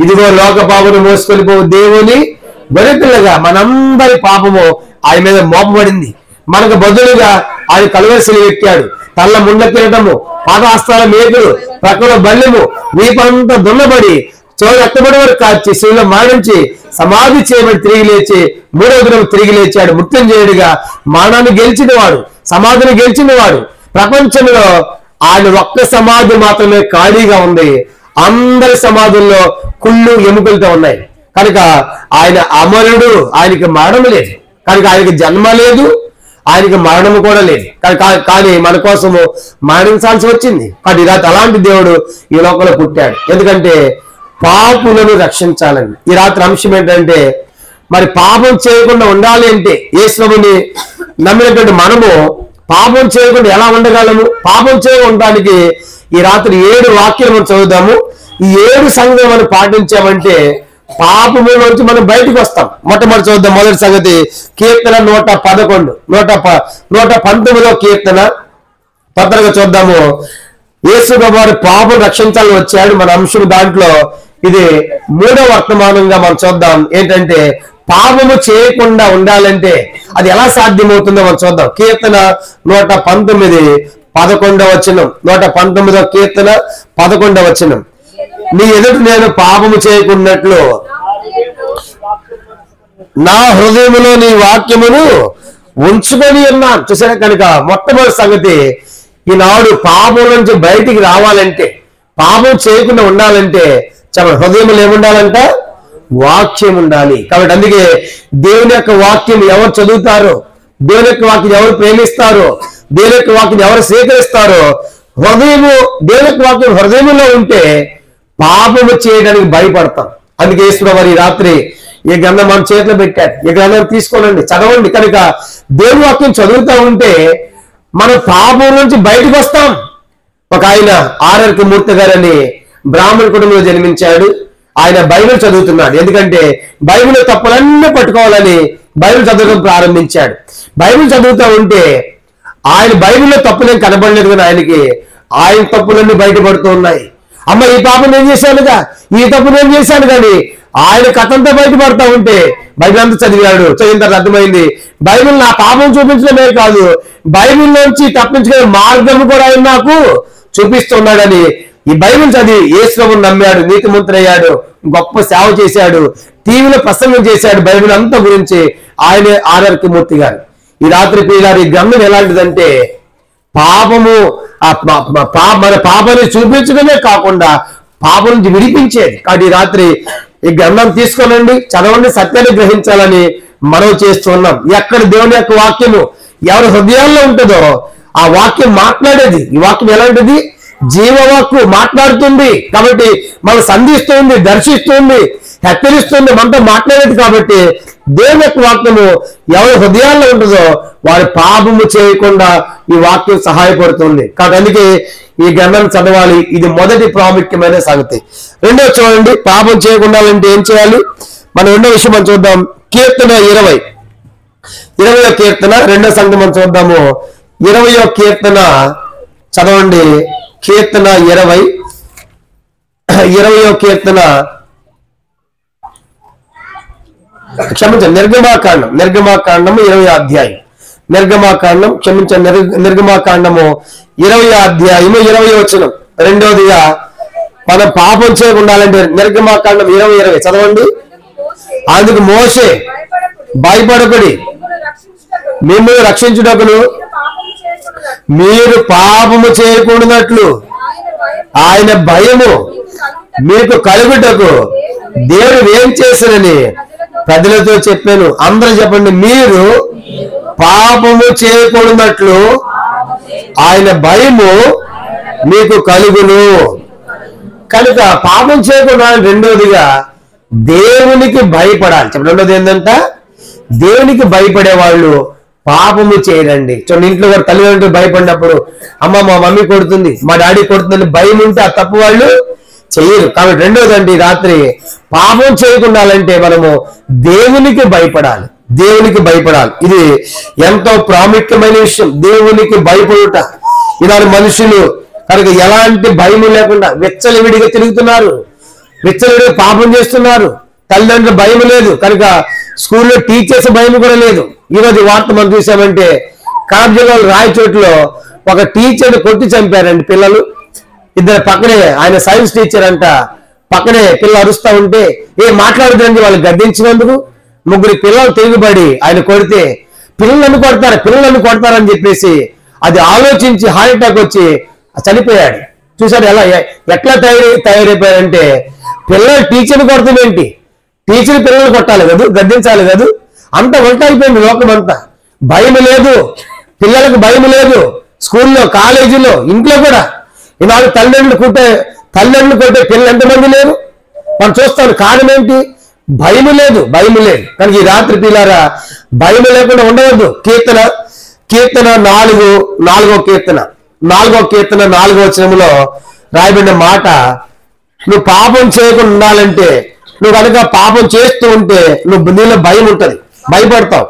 ఇదిగో లోక పాపను మోసుకొని పోవు దేవుని గొర్రెపిల్లగా మనందరి పాపము ఆయన మీద మోపబడింది. మనకు బదులుగా ఆయన కలువరి సిలువ ఎక్కాడు. తల్ల ముండ కిరటము, పాదహస్తాల మేకులు, ప్రక్కల బల్లెము, వీపంతా దున్నబడి రక్తపడి వరకు కార్చి శివులో మరణించి సమాధి చేయబడి తిరిగి లేచి 3వ దినం తిరిగి లేచాడు. మృత్యుంజయుడిగా మరణాన్ని గెలిచిన వాడు, సమాధిని గెలిచిన వాడు. ప్రపంచంలో ఆయన ఒక్క సమాధి మాత్రమే ఖాళీగా ఉంది. అందరి సమాధుల్లో కుళ్ళు ఎముకలతో ఉన్నాయి. కనుక ఆయన అమరుడు, ఆయనకి మరణం లేదు. కనుక ఆయనకి జన్మ లేదు, ఆయనకి మరణము కూడా లేదు. కానీ మన కోసము మరణించాల్సి వచ్చింది. కాబట్టి ఇలా అలాంటి దేవుడు ఈ లోకంలో పుట్టాడు. ఎందుకంటే పాపులను రక్షించాలని. ఈ రాత్రి అంశం ఏంటంటే మరి పాపం చేయకుండా ఉండాలి అంటే యేసుని నమ్మినటువంటి మనము పాపం చేయకుండా ఎలా ఉండగలము? పాపం చేయడానికి ఈ రాత్రి 7 వాక్యాలు మనం చదువుదాము. ఈ 7 సంగతులు మనం పాటించామంటే పాపములోంచి మనం బయటకు వస్తాం. మొట్టమొదటి చూద్దాం. మొదటి సంగతి కీర్తన 111, 119 కీర్తన. తొందరగా చూద్దాము. యేసు ప్రభువు పాపం రక్షించాలని వచ్చాడు. మన అంశం దాంట్లో ఇది 3వ వర్తమానంగా మనం చూద్దాం. ఏంటంటే పాపము చేయకుండా ఉండాలంటే అది ఎలా సాధ్యమవుతుందో మనం చూద్దాం. కీర్తన 119, 11వ వచనం. 119 కీర్తన 11వ వచనం. నీ ఎదుట నేను పాపము చేయకున్నట్లు నా హృదయములో నీ వాక్యమును ఉంచుకొని ఉన్నాను. చూసారా? కనుక మొట్టమొదటి సంగతి ఈనాడు పాపం నుంచి బయటికి రావాలంటే, పాపం చేయకుండా ఉండాలంటే చాలా హృదయంలో ఏముండాలంట? వాక్యం ఉండాలి. కాబట్టి అందుకే దేవుని యొక్క వాక్యం ఎవరు చదువుతారో, దేవుని యొక్క వాక్యం ఎవరు ప్రేమిస్తారో, దేవుని యొక్క వాక్యం ఎవరు స్వీకరిస్తారో, హృదయము దేవుని యొక్క వాక్యం హృదయంలో ఉంటే పాపము చేయడానికి భయపడతాం. అందుకే యేసుప్రభువు ఈ రాత్రి ఈ గ్రంథం మన చేతిలో పెట్టారు. ఈ గ్రంథం తీసుకోనండి, చదవండి. కనుక దేవుని వాక్యం చదువుతూ ఉంటే మన పాపం నుంచి బయటకు వస్తాం. ఒక ఆయన ఆర్ఆర్ మూర్తి గారని బ్రాహ్మణ కుటుంబంలో జన్మించాడు. ఆయన బైబిల్ చదువుతున్నాడు. ఎందుకంటే బైబిల్ తప్పులన్నీ పట్టుకోవాలని బైబిల్ చదవడం ప్రారంభించాడు. బైబిల్ చదువుతూ ఉంటే ఆయన బైబిల్లో తప్పులేం కనబడలేదు, కానీ ఆయన తప్పులన్నీ బయటపడుతూ ఉన్నాయి. అమ్మ, ఈ పాపం నేను చేశానుగా, ఈ తప్పు నేను చేశాను, కానీ ఆయన కథంతా బయటపడతా ఉంటే బైబిల్ అంతా చదివాడు. చదివిన తర్వాత అర్థమైంది, బైబిల్ నా పాపం చూపించడమే కాదు, బైబిల్ నుంచి తప్పించుకునే మార్గం కూడా ఆయన నాకు చూపిస్తున్నాడని ఈ బైబిల్ చదివి యేసుప్రభువుని నమ్మాడు, నీతిమంతుడయ్యాడు, గొప్ప సేవ చేశాడు, టీవీలో ప్రసంగం చేశాడు బైబిల్ అంతా గురించి. ఆయనే ఆర్ఆర్కే మూర్తి గారు. ఈ రాత్రి పిల్లలు ఈ గ్రంథం ఎలాంటిదంటే పాపము మన పాపాన్ని చూపించడమే కాకుండా పాపం నుంచి విడిపించేది. కాబట్టి ఈ రాత్రి ఈ గ్రంథం తీసుకోనండి, చదవండి, సత్యాన్ని గ్రహించాలని మనం చేస్తున్నాం. ఎక్కడ దేవుని యొక్క వాక్యము ఎవరి హృదయాల్లో ఉంటుందో ఆ వాక్యం మాట్లాడేది. ఈ వాక్యం ఎలాంటిది? జీవవాక్కు మాట్లాడుతుంది. కాబట్టి మనం సంధిస్తుంది, దర్శిస్తుంది, హెచ్చరిస్తుంది, మనతో మాట్లాడేది. కాబట్టి దేవుని యొక్క వాక్యము ఎవరి హృదయాల్లో ఉంటుందో వారి పాపము చేయకుండా ఈ వాక్యం సహాయపడుతుంది. కాబట్టి అందుకే ఈ గ్రంథం చదవాలి. ఇది మొదటి ప్రాముఖ్యమైన సంగతి. రెండో చూడండి, పాపం చేయకుండా అంటే ఏం చేయాలి? మనం రెండో విషయం మనం చూద్దాం. కీర్తన 20వ కీర్తన రెండో సంగతి మనం చూద్దాము. 20వ కీర్తన చదవండి. కీర్తన 20వ కీర్తన క్షమించండి, నిర్గమాకాండము 20వ అధ్యాయం. నిర్గమాకాండము 20వ అధ్యాయము 20వ వచనం. రెండోదిగా మనం పాపం చేయకుండా నిర్గమాకాండం 20 చదవండి. అందుకు మోషే భయపడకుడి, మిమ్మల్ని రక్షించుటకును మీరు పాపము చేయకూడనట్లు ఆయన భయము మీకు కలుగుటకు దేవుడు ఏం చేశానని ప్రజలతో చెప్పాను. అందరూ చెప్పండి, మీరు పాపము చేయకూడనట్లు ఆయన భయము మీకు కలుగును. కనుక పాపం చేయకుండా రెండోదిగా దేవునికి భయపడాలి. రెండోది ఏంటంట? దేవునికి భయపడే వాళ్ళు పాపము చేయరండి. చూడండి, ఇంట్లో వారు తల్లిదండ్రులు భయపడినప్పుడు అమ్మ మా మమ్మీ కొడుతుంది, మా డాడీ కొడుతుందని భయం ఉంటే ఆ తప్పు వాళ్ళు చెయ్యరు. కాబట్టి రెండోదండి, రాత్రి పాపం చేయకుండాలంటే మనము దేవునికి భయపడాలి. ఇది ఎంతో ప్రాముఖ్యమైన విషయం. దేవునికి భయపడుట. ఇలాంటి మనుషులు కనుక ఎలాంటి భయం లేకుండా విచ్చలవిడిగా తిరుగుతున్నారు, విచ్చలవిడిగా పాపం చేస్తున్నారు. తల్లిదండ్రులు భయం లేదు కనుక స్కూల్లో టీచర్స్ భయం కూడా లేదు. ఈరోజు వార్త మనం చూసామంటే కడప జిల్లాలో రాయచోట్లో ఒక టీచర్ని కొట్టి చంపారండి పిల్లలు. ఇద్దరు పక్కనే, ఆయన సైన్స్ టీచర్ అంట, పక్కనే పిల్లలు అరుస్తూ ఉంటే ఏం మాట్లాడుతుందండి వాళ్ళు గద్దించినందుకు. 3 పిల్లలు తిరుగుబడి ఆయన కొడితే పిల్లలను కొడతారని చెప్పేసి అది ఆలోచించి హార్ట్ అటాక్ వచ్చి చనిపోయాడు. చూసారు ఎట్లా తయారైపోయారంటే పిల్లలు టీచర్ని కొడతామేంటి, టీచర్ పిల్లలు కొట్టాలి కదా, గద్దించాలి కదా. అంత వంట అయిపోయింది లోకం అంతా. భయం లేదు, పిల్లలకు భయం లేదు. స్కూల్లో, కాలేజీలో, ఇంట్లో కూడా ఈనాడు తల్లిదండ్రులు కొట్టే పిల్లలు ఎంతమంది లేరు మనం చూస్తాను. కారణం ఏంటి? భయం లేదు. కనుక ఈ రాత్రి పిల్లారా భయం లేకుండా ఉండవద్దు. కీర్తన 4వ కీర్తన 4వ వచనంలో రాయబడిన మాట, నువ్వు పాపం చేయకుండా ఉండాలంటే, నువ్వు కనుక పాపం చేస్తూ ఉంటే నీలో భయం ఉంటుంది, భయపడతావు.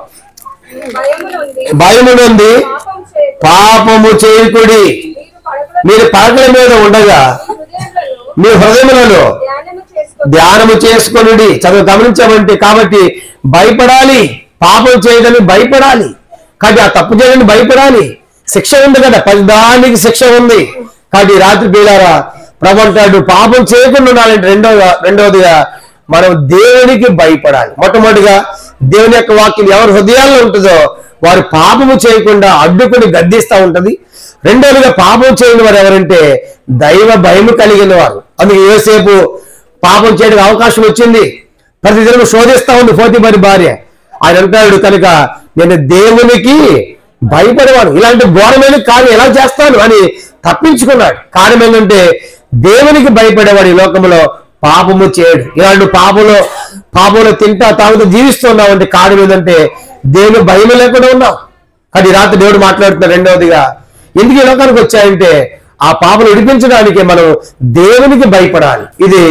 భయము నుండి పాపము చేయకుడి, మీరు పడకల మీద ఉండగా మీ హృదయములలో ధ్యానము చేసుకొనుడి. చదువు గమనించామంటే కాబట్టి భయపడాలి, పాపం చేయడానికి భయపడాలి. కాబట్టి ఆ తప్పు చేయడానికి భయపడాలి. శిక్ష ఉంది కదా, ప్రతిదానికి శిక్ష ఉంది. కాబట్టి రాత్రి పిల్లారా ప్రభు అంటాడు పాపం చేయకుండా ఉండాలంటే రెండవదిగా మనం దేవునికి భయపడాలి. మొట్టమొదటిగా దేవుని యొక్క వాక్యం ఎవరి హృదయాల్లో ఉంటుందో వారు పాపము చేయకుండా అడ్డుకుని గద్దిస్తూ ఉంటది. రెండవదిగా పాపం చేయని వారు ఎవరంటే దైవ భయము కలిగిన వారు. అందుకే యోసేపు పాపం చేయడానికి అవకాశం వచ్చింది. ప్రతిదినం శోధిస్తా ఉంది పోతీఫరు భార్య. ఆయన అంటాడు కనుక నేను దేవునికి భయపడేవాడు, ఇలాంటి ఘోరమైన కార్యం ఎలా చేస్తాను అని తప్పించుకున్నాడు. కారణం ఏంటంటే దేవునికి భయపడేవాడు ఈ లోకంలో పాపము చేయడు. ఇలాంటి పాపంలో తింటా తాగుతూ జీవిస్తున్నావు అంటే కారణం ఏంటంటే దేవుని భయం లేకుండా ఉన్నావు. అది రాత్రి దేవుడు మాట్లాడుతున్నాడు. రెండవదిగా ఎందుకు ఈ లోకానికి వచ్చాయంటే ఆ పాపను విడిపించడానికి మనం దేవునికి భయపడాలి. ఇది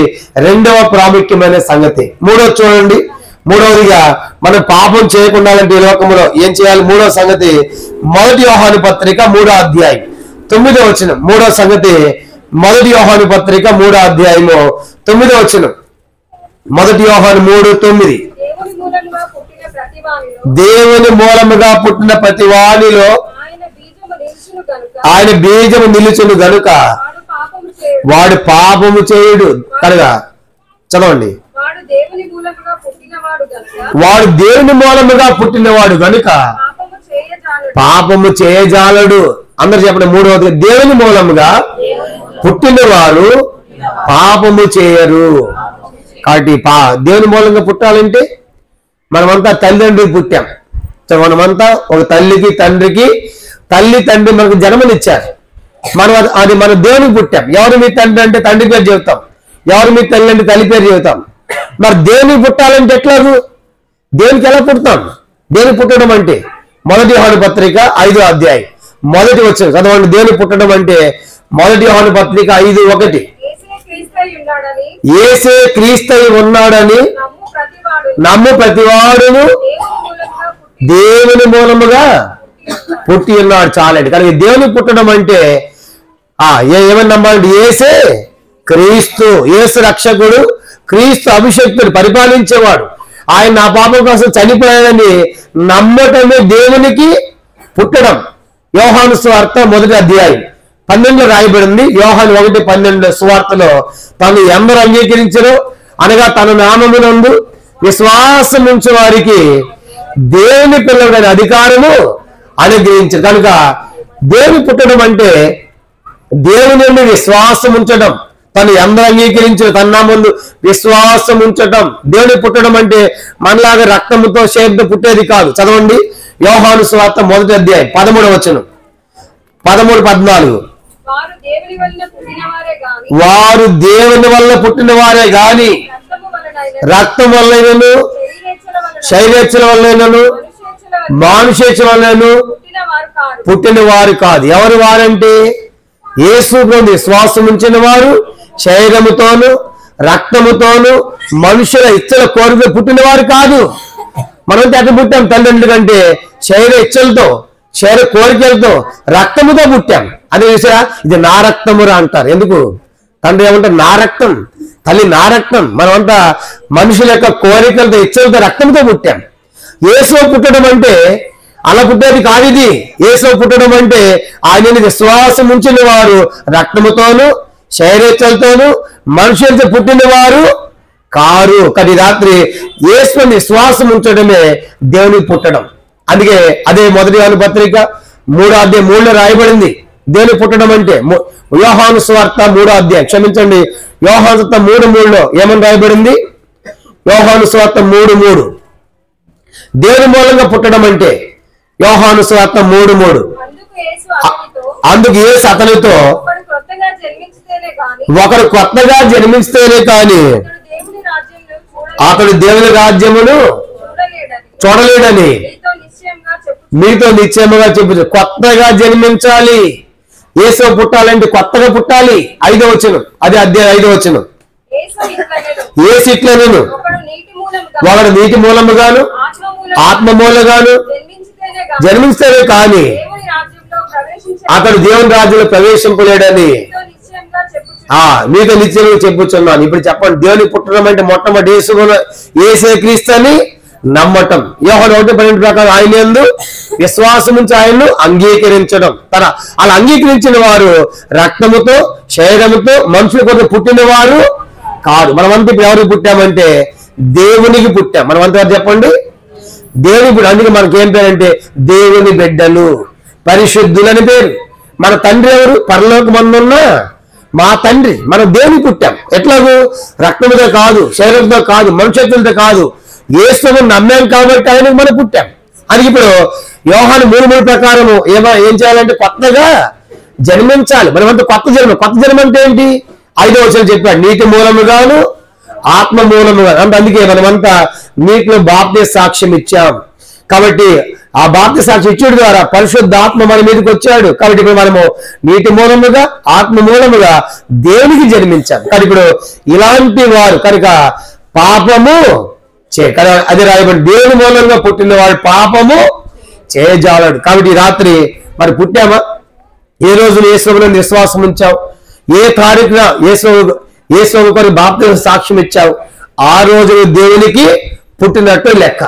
రెండవ ప్రాముఖ్యమైన సంగతి. మూడవది చూడండి, మూడవదిగా మనం పాపం చేయకుండా ఈ లోకంలో ఏం చేయాలి? మూడవ సంగతి 1 యోహాను పత్రిక 3వ అధ్యాయం 9వ వచనం. మూడవ సంగతి 1 యోహాను పత్రిక 3వ అధ్యాయము 9వ వచనం. 1 యోహాను 3:9. దేవుని మూలముగా పుట్టిన ప్రతి వానిలో ఆయన బీజము నిలుచును గనుక వాడు పాపము చేయుడు కనుక. చదవండి. వాడు దేవుని మూలముగా పుట్టినవాడు గనుక పాపము చేయజాలడు. అందరు చెప్పండి. మూడవది, దేవుని మూలముగా పుట్టినవారు పాపము చేయరు. కాబట్టి దేవుని మూలంగా పుట్టాలంటే మనమంతా తల్లిదండ్రులు పుట్టాం. మనమంతా ఒక తల్లికి తండ్రికి, తల్లి తండ్రి మనకు జన్మనిచ్చారు. అది మన దేవునికి పుట్టాం. ఎవరు మీ తండ్రి అంటే తండ్రి పేరు చెబుతాం, ఎవరు మీ తల్లి అంటే తల్లి పేరు చెబుతాం. మరి దేవునికి పుట్టాలంటే ఎట్లాగు? దేవునికి ఎలా పుడతాం? దేవునికి పుట్టడం అంటే 1 యోహాను పత్రిక 5వ అధ్యాయం 1వ వచనం చదవండి. దేవునికి పుట్టడం అంటే 1 యోహాను పత్రిక 5:1 యేసే క్రీస్తై ఉన్నాడని నమ్ము ప్రతివాడును దేవుని మూలముగా పుట్టి ఉన్నాడు. చాలండి. కానీ దేవుని పుట్టడం అంటే ఏమని నమ్మాలంటే యేసే క్రీస్తు, యేసు రక్షకుడు, క్రీస్తు అభిషక్తుడు, పరిపాలించేవాడు, ఆయన నా పాపం కోసం చనిపోయాడని నమ్మటమే దేవునికి పుట్టడం. యోహాను సువార్త 1వ అధ్యాయం 12లో రాయబడింది. యోహాను 1:12 సువార్తలో తను ఎందరు అంగీకరించరో అనగా తన నామమునందు విశ్వాసం ఉంచే వారికి దేవుని పిల్లలైన అధికారము అనుగ్రహించారు. కనుక దేవుని పుట్టడం అంటే దేవుని నుండి విశ్వాసం ఉంచడం, తను ఎందరు అంగీకరించరు తన నామందు విశ్వాసం ఉంచటం. దేవుని పుట్టడం అంటే మనలాగా రక్తముతో శరీరంతో పుట్టేది కాదు. చదవండి. యోహాను సువార్త 1వ అధ్యాయం 13వ వచనం 13-14 వారు దేవుని వల్ల పుట్టిన వారే గాని రక్తం వల్లైనను, శరీరేచ్ఛల వల్లైనను, మానుషేచ్ఛల వల్లైనను పుట్టిన వారు కాదు. ఎవరు వారంటే యేసు ప్రభువుని విశ్వాసం ఉంచిన వారు, శరీరముతోను రక్తముతోను మనుషుల ఇచ్చల కోరిక పుట్టిన వారు కాదు. మనం ఎట్లా పుట్టాం? తల్లిదండ్రుల కంటే శరీర ఇచ్చలతో, శరీర కోరికలతో, రక్తముతో పుట్టాం. అదే విషయం. ఇది నా రక్తమురా అంటారు. ఎందుకు? తండ్రి ఏమంటారు? నా రక్తం, తల్లి నా రక్తం. మనమంతా మనుషుల యొక్క కోరికలతో, ఇచ్చలతో, రక్తంతో పుట్టాం. యేసు పుట్టడం అంటే అలా పుట్టేది కాదు. ఇది యేసు పుట్టడం అంటే ఆయనని విశ్వాసం ఉంచిన వారు రక్తముతోను శరీరేచ్ఛలతోను మనుషులతో పుట్టిన వారు కారు. కానీ రాత్రి యేసుని విశ్వాసం ఉంచడమే దేవునికి పుట్టడం. అందుకే అదే 1 యోహాను పత్రిక 3వ అధ్యాయం 3లో రాయబడింది. దేవునికి పుట్టడం అంటే యోహాను సువార్త 3వ అధ్యాయం, క్షమించండి, యోహాను సువార్త 3:3లో ఏమని రాయబడింది? యోహాను సువార్త 3:3 దేవుని మూలంగా పుట్టడం అంటే యోహాను సువార్త 3:3 అందుకు యేసు అతనితో ఒకరు కొత్తగా జన్మిస్తేనే కానీ అతడు దేవుని రాజ్యమును చూడలేడని మీతో నిశ్చయముగా చెప్పుచు. కొత్తగా జన్మించాలి. యేసు పుట్టాలంటే కొత్తగా పుట్టాలి. 5వ వచనం, అది అధ్యాయం 5వ వచనం. యేసు ఇట్లా నేను ఒకడు నీటి మూలముగాను ఆత్మ మూలగాను జన్మిస్తేనే కానీ అతడు దేవుని రాజ్యంలో ప్రవేశింపలేడని మీతో నిశ్చయంగా చెప్పుచున్నాను. ఇప్పుడు చెప్పండి. దేవుని పుట్టడం అంటే మొట్టమొదటి యేసే క్రీస్తు అని నమ్మటం. యోహాను 1:12 ప్రకారం ఆయన యందు విశ్వాసం నుంచి ఆయన్ను అంగీకరించడం. అలా అంగీకరించిన వారు రక్తముతో శరీరముతో మనుషుల కొరకు పుట్టిన వారు కాదు. మనమంతా ఇప్పుడు ఎవరికి పుట్టామంటే దేవునికి పుట్టాం. మనమంతా చెప్పండి, దేవుని పుట్టాం. అందుకే మనకేం పేరంటే దేవుని బిడ్డలు, పరిశుద్ధులని పేరు. మన తండ్రి ఎవరు? పరలోకమందున్న మా తండ్రి. మనం దేవునికి పుట్టాం. ఎట్లాగూ? రక్తముతో కాదు, శరీరంతో కాదు, మనుషులతో కాదు, యేసును నమ్మాం కాబట్టి ఆయనకు మనం పుట్టాం. అది ఇప్పుడు యోహాను 3:3 ప్రకారం ఏం చేయాలంటే కొత్తగా జన్మించాలి. మనమంతా కొత్త జన్మ. కొత్త జన్మ అంటే ఏంటి? 5వ వచనం చెప్పాడు, నీటి మూలముగాను ఆత్మ మూలముగా. అందుకే మనమంతా నీటిలో బాప్తిస్మ సాక్ష్యం ఇచ్చాం. కాబట్టి ఆ బాప్తిస్మ సాక్ష్యం ఇచ్చడం ద్వారా పరిశుద్ధ ఆత్మ మన మీదకి వచ్చాడు. కాబట్టి ఇప్పుడు మనము నీటి మూలముగా ఆత్మ మూలముగా దేవునికి జన్మించాం. కానీ ఇప్పుడు ఇలాంటి వారు కనుక పాపము అదే రాయబడి దేవుని మూలంగా పుట్టిన వాడు పాపము చేయజాలడు. కాబట్టి రాత్రి మరి పుట్టామా? ఏ రోజున యేసుని విశ్వాసం ఉంచావు? ఏ తారీఖున యేసు కొరకు బాప్తిస్మ సాక్ష్యం ఇచ్చావు? ఆ రోజు దేవునికి పుట్టినట్టు లెక్క.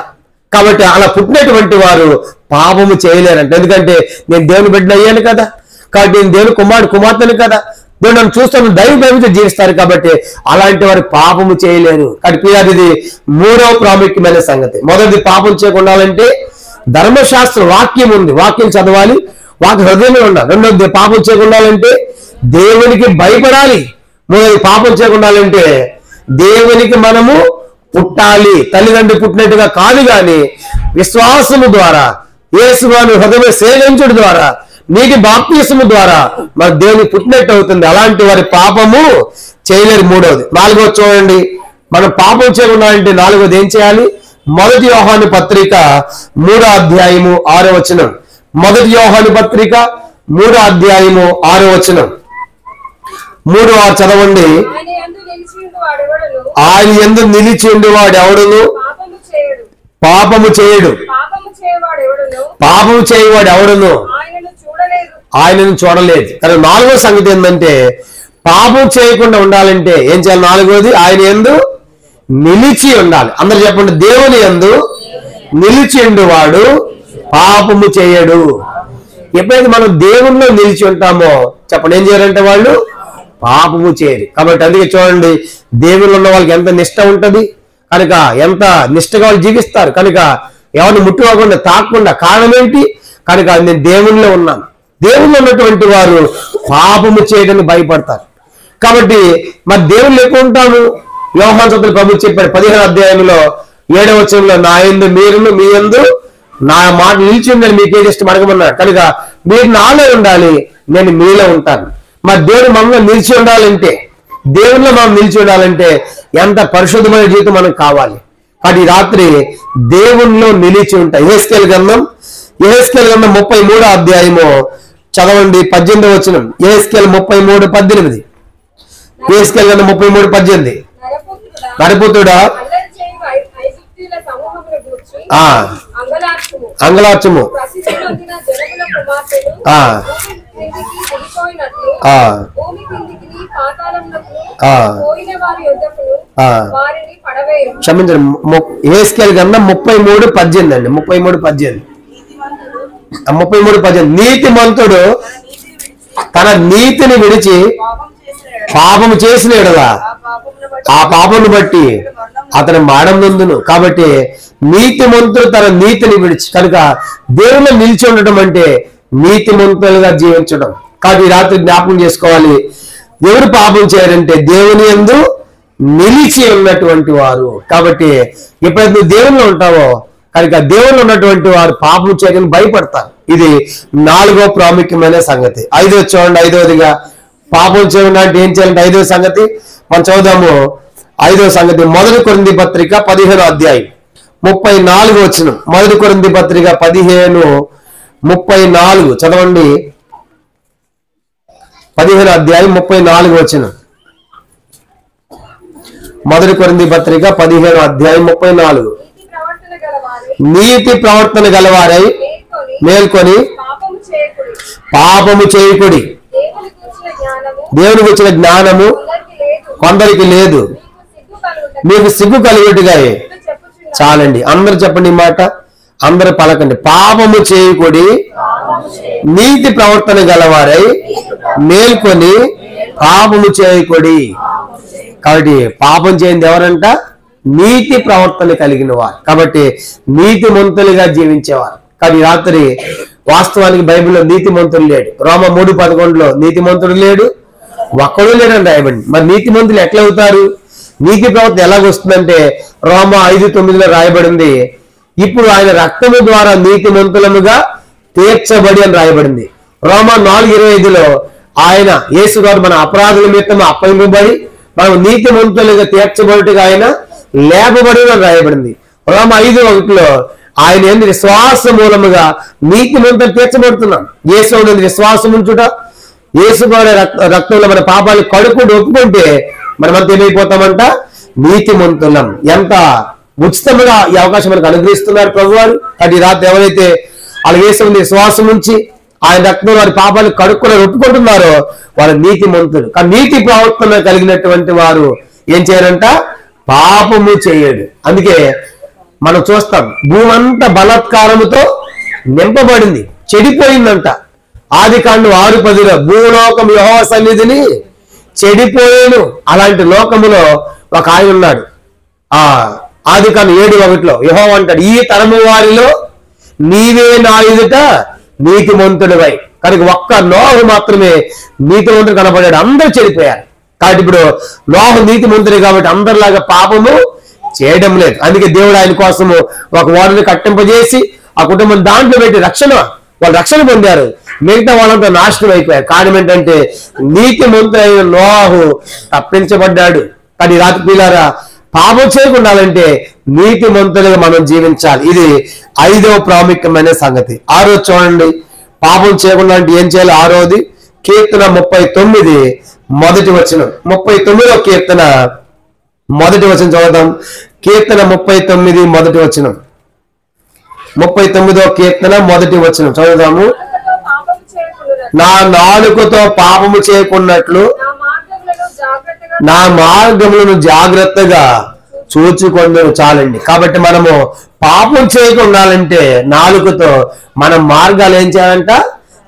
కాబట్టి అలా పుట్టినటువంటి వారు పాపము చేయలేరంట. ఎందుకంటే నేను దేవుని బిడ్డ అయ్యాను కదా. కాబట్టి నేను దేవుని కుమార్తెను కదా, నేను నన్ను చూస్తాను, దైవ భయంతో జీవిస్తారు. కాబట్టి అలాంటి వారు పాపము చేయలేరు. కాబట్టి ఇది మూడవ ప్రాముఖ్యమైన సంగతి. మొదటిది పాపం చేయకుండా ఉండాలంటే ధర్మశాస్త్రం వాక్యం ఉంది, వాక్యం చదవాలి, వాక్య హృదయంలో ఉండాలి. రెండవది పాపం చేయకుండా ఉండాలంటే దేవునికి భయపడాలి. మూడవది పాపం చేయకుండా ఉండాలంటే దేవునికి మనము పుట్టాలి. తల్లిదండ్రులు పుట్టినట్టుగా కాదు, కానీ విశ్వాసము ద్వారా, యేసువాను హృదయ సేవించడం ద్వారా, నీటి బాప్తిస్మము ద్వారా మన దేవునికి పుట్టినట్టు అవుతుంది. అలాంటి వారి పాపము చేయలేరు. మూడవది. నాలుగవది చూడండి, మనం పాపం చేయకుండా అంటే నాలుగవది ఏం చేయాలి? మొదటి యోహాను పత్రిక 3వ అధ్యాయము 6వ వచనం. మొదటి యోహాను పత్రిక 3వ అధ్యాయము 6వ వచనం. 3 చదవండి. ఆయన యందు నిలిచి ఉండేవాడు ఎవడును పాపము చేయడు, పాపము చేయవాడు ఎవడును ఆయనను చూడలేదు. కానీ నాలుగో సంగతి ఏంటంటే పాపం చేయకుండా ఉండాలంటే ఏం చేయాలి? నాలుగోది ఆయన యందు నిలిచి ఉండాలి. అందరు చెప్పండి, దేవుని యందు నిలిచి ఉండేవాడు పాపము చేయడు. ఎప్పుడైతే మనం దేవునిలో నిలిచి ఉంటామో చెప్పండి ఏం చేయాలంటే వాళ్ళు పాపము చేయరు. కాబట్టి అందుకే చూడండి, దేవుళ్ళు ఉన్న వాళ్ళకి ఎంత నిష్ట ఉంటుంది, కనుక ఎంత నిష్టగా వాళ్ళు జీవిస్తారు. కనుక ఎవరిని ముట్టుకోకుండా తాకకుండా, కారణం ఏంటి? కనుక నేను దేవునిలో ఉన్నాను. దేవుళ్ళు ఉన్నటువంటి వారు పాపము చేయడానికి భయపడతారు. కాబట్టి మరి దేవుళ్ళు ఎక్కువ ఉంటాము. యోహాను సువార్తలో ప్రభువు చెప్పాడు 15వ అధ్యాయంలో 7వ వచనంలో, నా యందు మీరును మీ యందు నా మాట నిలిచి ఉందని మీకే ఇష్టం అడగమన్నాడు. కనుక మీరు నాలో ఉండాలి, నేను మీలో ఉంటాను. మరి దేవుడు మనలో నిలిచి ఉండాలంటే, దేవుల్లో మనం నిలిచి ఉండాలంటే ఎంత పరిశుద్ధమైన జీవితం మనకు కావాలి. కాబట్టి రాత్రి దేవుల్లో నిలిచి ఉంటాయి. యెహెజ్కేలు గ్రంథం 33వ అధ్యాయము చదవండి 18వ వచనం. యెహెజ్కేలు 33:18. యెహెజ్కేలు గ్రంథం 33:18. నరపుత్రుడా అంగలార్చము, క్షమించండి, యెహెజ్కేలు గ్రంథం 33:18 అండి. 33:18 నీతిమంతుడు తన నీతిని విడిచి పాపము చేసిన ఎడల ఆ పాపమును బట్టి అతని మరణం నొందును. కాబట్టి నీతిమంతుడు తన నీతిని విడిచి, కనుక దేవుళ్ళు నిలిచి ఉండటం అంటే నీతిమంతులుగా జీవించడం. కాబట్టి ఈ రాత్రి జ్ఞాపకం చేసుకోవాలి, ఎవరు పాపం చేయాలంటే దేవుని యందు నిలిచి ఉన్నటువంటి వారు. కాబట్టి ఎప్పుడైతే నువ్వు దేవుల్లో ఉంటావో కనుక దేవుళ్ళు ఉన్నటువంటి వారు పాపం చేయడానికి భయపడతారు. ఇది 4వ ప్రాముఖ్యమైన సంగతి. 5వ చూడండి, 5వదిగా పాపం చేయడం అంటే ఏం చేయాలంటే 5వ సంగతి మనం చదువుదాము. 5వ సంగతి మొదటి కొరింథీ పత్రిక 15వ అధ్యాయం 34వ వచనం. మొదటి కొరింథీ పత్రిక 15:34 చదవండి. 15వ అధ్యాయం 34వ వచనం. మొదటి కొరింథీ పత్రిక 15వ అధ్యాయం 34. నీతి ప్రవర్తన గలవారై మేల్కొని పాపము చేయకుడి, దేవునికి వచ్చిన జ్ఞానము కొందరికి లేదు, మీకు సిగ్గు కలిగేట్టుగా. చాలండి, అందరు చెప్పండి ఈ మాట, అందరూ పలకండి. పాపము చేయకుడి, నీతి ప్రవర్తన గలవారై మేల్కొని పాపము చేయకుడి. కాబట్టి పాపం చేయండి ఎవరంట? నీతి ప్రవర్తన కలిగిన వారు. కాబట్టి నీతిమంతులుగా జీవించేవారు. కానీ రాత్రి వాస్తవానికి బైబిల్లో నీతిమంతుడు లేడు. రోమ 3:11 నీతిమంతుడు లేడు, ఒక్కడు లేడని రాయబడింది. మరి నీతిమంతులు ఎట్లా అవుతారు? నీతి ప్రవర్తన ఎలాగొస్తుందంటే రోమ 5:9 రాయబడింది, ఇప్పుడు ఆయన రక్తము ద్వారా నీతిమంతులముగా తీర్చబడి అని రాయబడింది. రోమ 4:25 ఆయన యేసు గారు మన అపరాధుల నిమిత్తం అప్పగింపబడి మనం నీతిమంతులుగా తీర్చబడుటగా ఆయన లేపబడి అని రాయబడింది. రోమ 5:1 ఆయన ఏంది విశ్వాస మూలముగా నీతిమంతులు తీర్చబడుతున్నాం. యేసు విశ్వాసం ఉంచుట, యేసు గారి రక్తంలో మన పాపాలు కడుక్కుంటూ ఒప్పుకుంటే మనమంతా ఏమైపోతామంట? నీతిమంతులం. ఎంత ఉచితంగా ఈ అవకాశం మనకు అనుగ్రహిస్తున్నారు ప్రభు వారు. అది రాత్రి ఎవరైతే వాళ్ళ యేసు విశ్వాసం ఉంచి ఆయన రక్తంలో వారి పాపాలు కడుక్కుని ఒప్పుకుంటున్నారో వారు నీతిమంతులు. కానీ నీతి ప్రవర్తన కలిగినటువంటి వారు ఏం చేయాలంట? పాపము చేయడు. అందుకే మనం చూస్తాం భూమి అంతా బలాత్కారముతో నింపబడింది, చెడిపోయిందంట. ఆదికాండం 6:10 భూలోకం యెహోవా సన్నిధిని చెడిపోయేను. అలాంటి లోకములో ఒక ఆయన ఉన్నాడు. ఆదికాండం 7:1 యెహోవా అంటాడు, ఈ తరము వారిలో నీవే నా ఎదుట నీతిమంతుడివై. కనుక ఒక్క నోహు మాత్రమే నీతిమంతుడు కనపడ్డాడు, అందరూ చెడిపోయారు. కాబట్టి ఇప్పుడు నోహు నీతిమంతుడే కాబట్టి అందరిలాగా పాపము చేయడం లేదు. అందుకే దేవుడు ఆయన కోసము ఒక ఓడని కట్టింపజేసి ఆ కుటుంబం దాంట్లో పెట్టి వాళ్ళు రక్షణ పొందారు. మిగతా వాళ్ళంతా నాశనం అయిపోయారు. కారణం ఏంటంటే నీతిమంతుడైన నోహు తప్పించబడ్డాడు. కానీ రాత్రి పిల్లారా, పాపం చేయకుండాలంటే నీతిమంతులుగా మనం జీవించాలి. ఇది 5వ ప్రాముఖ్యమైన సంగతి. 6వ చూడండి, పాపం చేయకుండా అంటే ఏం చేయాలి? 6వది కీర్తన 39 మొదటి వచనం. 39వ కీర్తన మొదటి వచనం చదువుదాం. కీర్తన 39 మొదటి వచనం. 39వ కీర్తన మొదటి వచనం చదువుదాము. నా నాలుకతో పాపము చేయకున్నట్లు నా మార్గములను జాగ్రత్తగా చూచుకొందును. చాలండి. కాబట్టి మనము పాపం చేయకుండాలంటే నాలుకతో మన మార్గాలు ఏం చేయాలంట?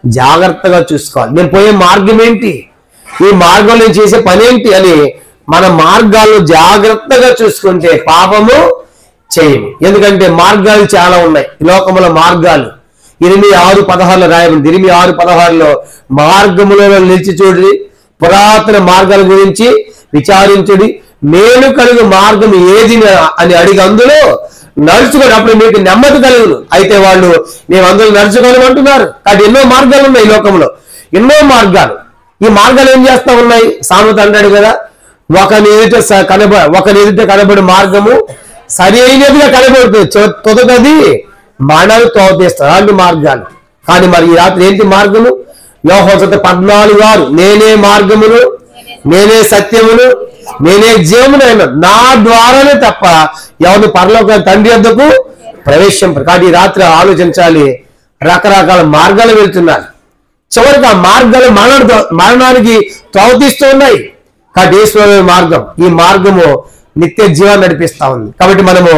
జాగ్రత్తగా చూసుకోవాలి. నేను పోయే మార్గం ఏంటి, ఈ మార్గంలో నేను చేసే పని ఏంటి అని మన మార్గాలను జాగ్రత్తగా చూసుకుంటే పాపము చేయము. ఎందుకంటే మార్గాలు చాలా ఉన్నాయి ఈ లోకంలో. మార్గాలు 8:6-16 రాయబడింది. 8:6-16 మార్గములలో నిలిచి చూడి, పురాతన మార్గాల గురించి విచారించుడి, మేలు కలుగు మార్గం ఏది అని అడిగి అందులో నడుచుకోండి, అప్పుడు మీకు నెమ్మది కలుగును. అయితే వాళ్ళు మేము అందులో నడుచుకోవాలంటున్నారు. కాబట్టి ఎన్నో మార్గాలు ఉన్నాయి ఈ లోకంలో, ఎన్నో మార్గాలు. ఈ మార్గాలు ఏం చేస్తా ఉన్నాయి? సామెత అంటాడు కదా, ఒకని ఎదుట కనబడి మార్గము సరి అయినదిగా కనబడుతుంది, తొదగది మనలు తోపిస్తారు. అలాంటి మార్గాలు. కానీ మరి ఈ రాత్రి ఏంటి మార్గము? యోహోషు 14:6 నేనే మార్గమును, నేనే సత్యమును, నేనే జీవమునైనా, నా ద్వారానే తప్ప ఎవరు పరలోక తండ్రి వద్దకు ప్రవేశింపరు. కాబట్టి ఈ రాత్రి ఆలోచించాలి. రకరకాల మార్గాలు వెళ్తున్నారు. చివరికి ఆ మార్గాలు మరణానికి త్రోవతీస్తూ ఉన్నాయి. కాబట్టి ఈశ్వర మార్గం, ఈ మార్గము నిత్య జీవాన్ని నడిపిస్తా ఉంది. కాబట్టి మనము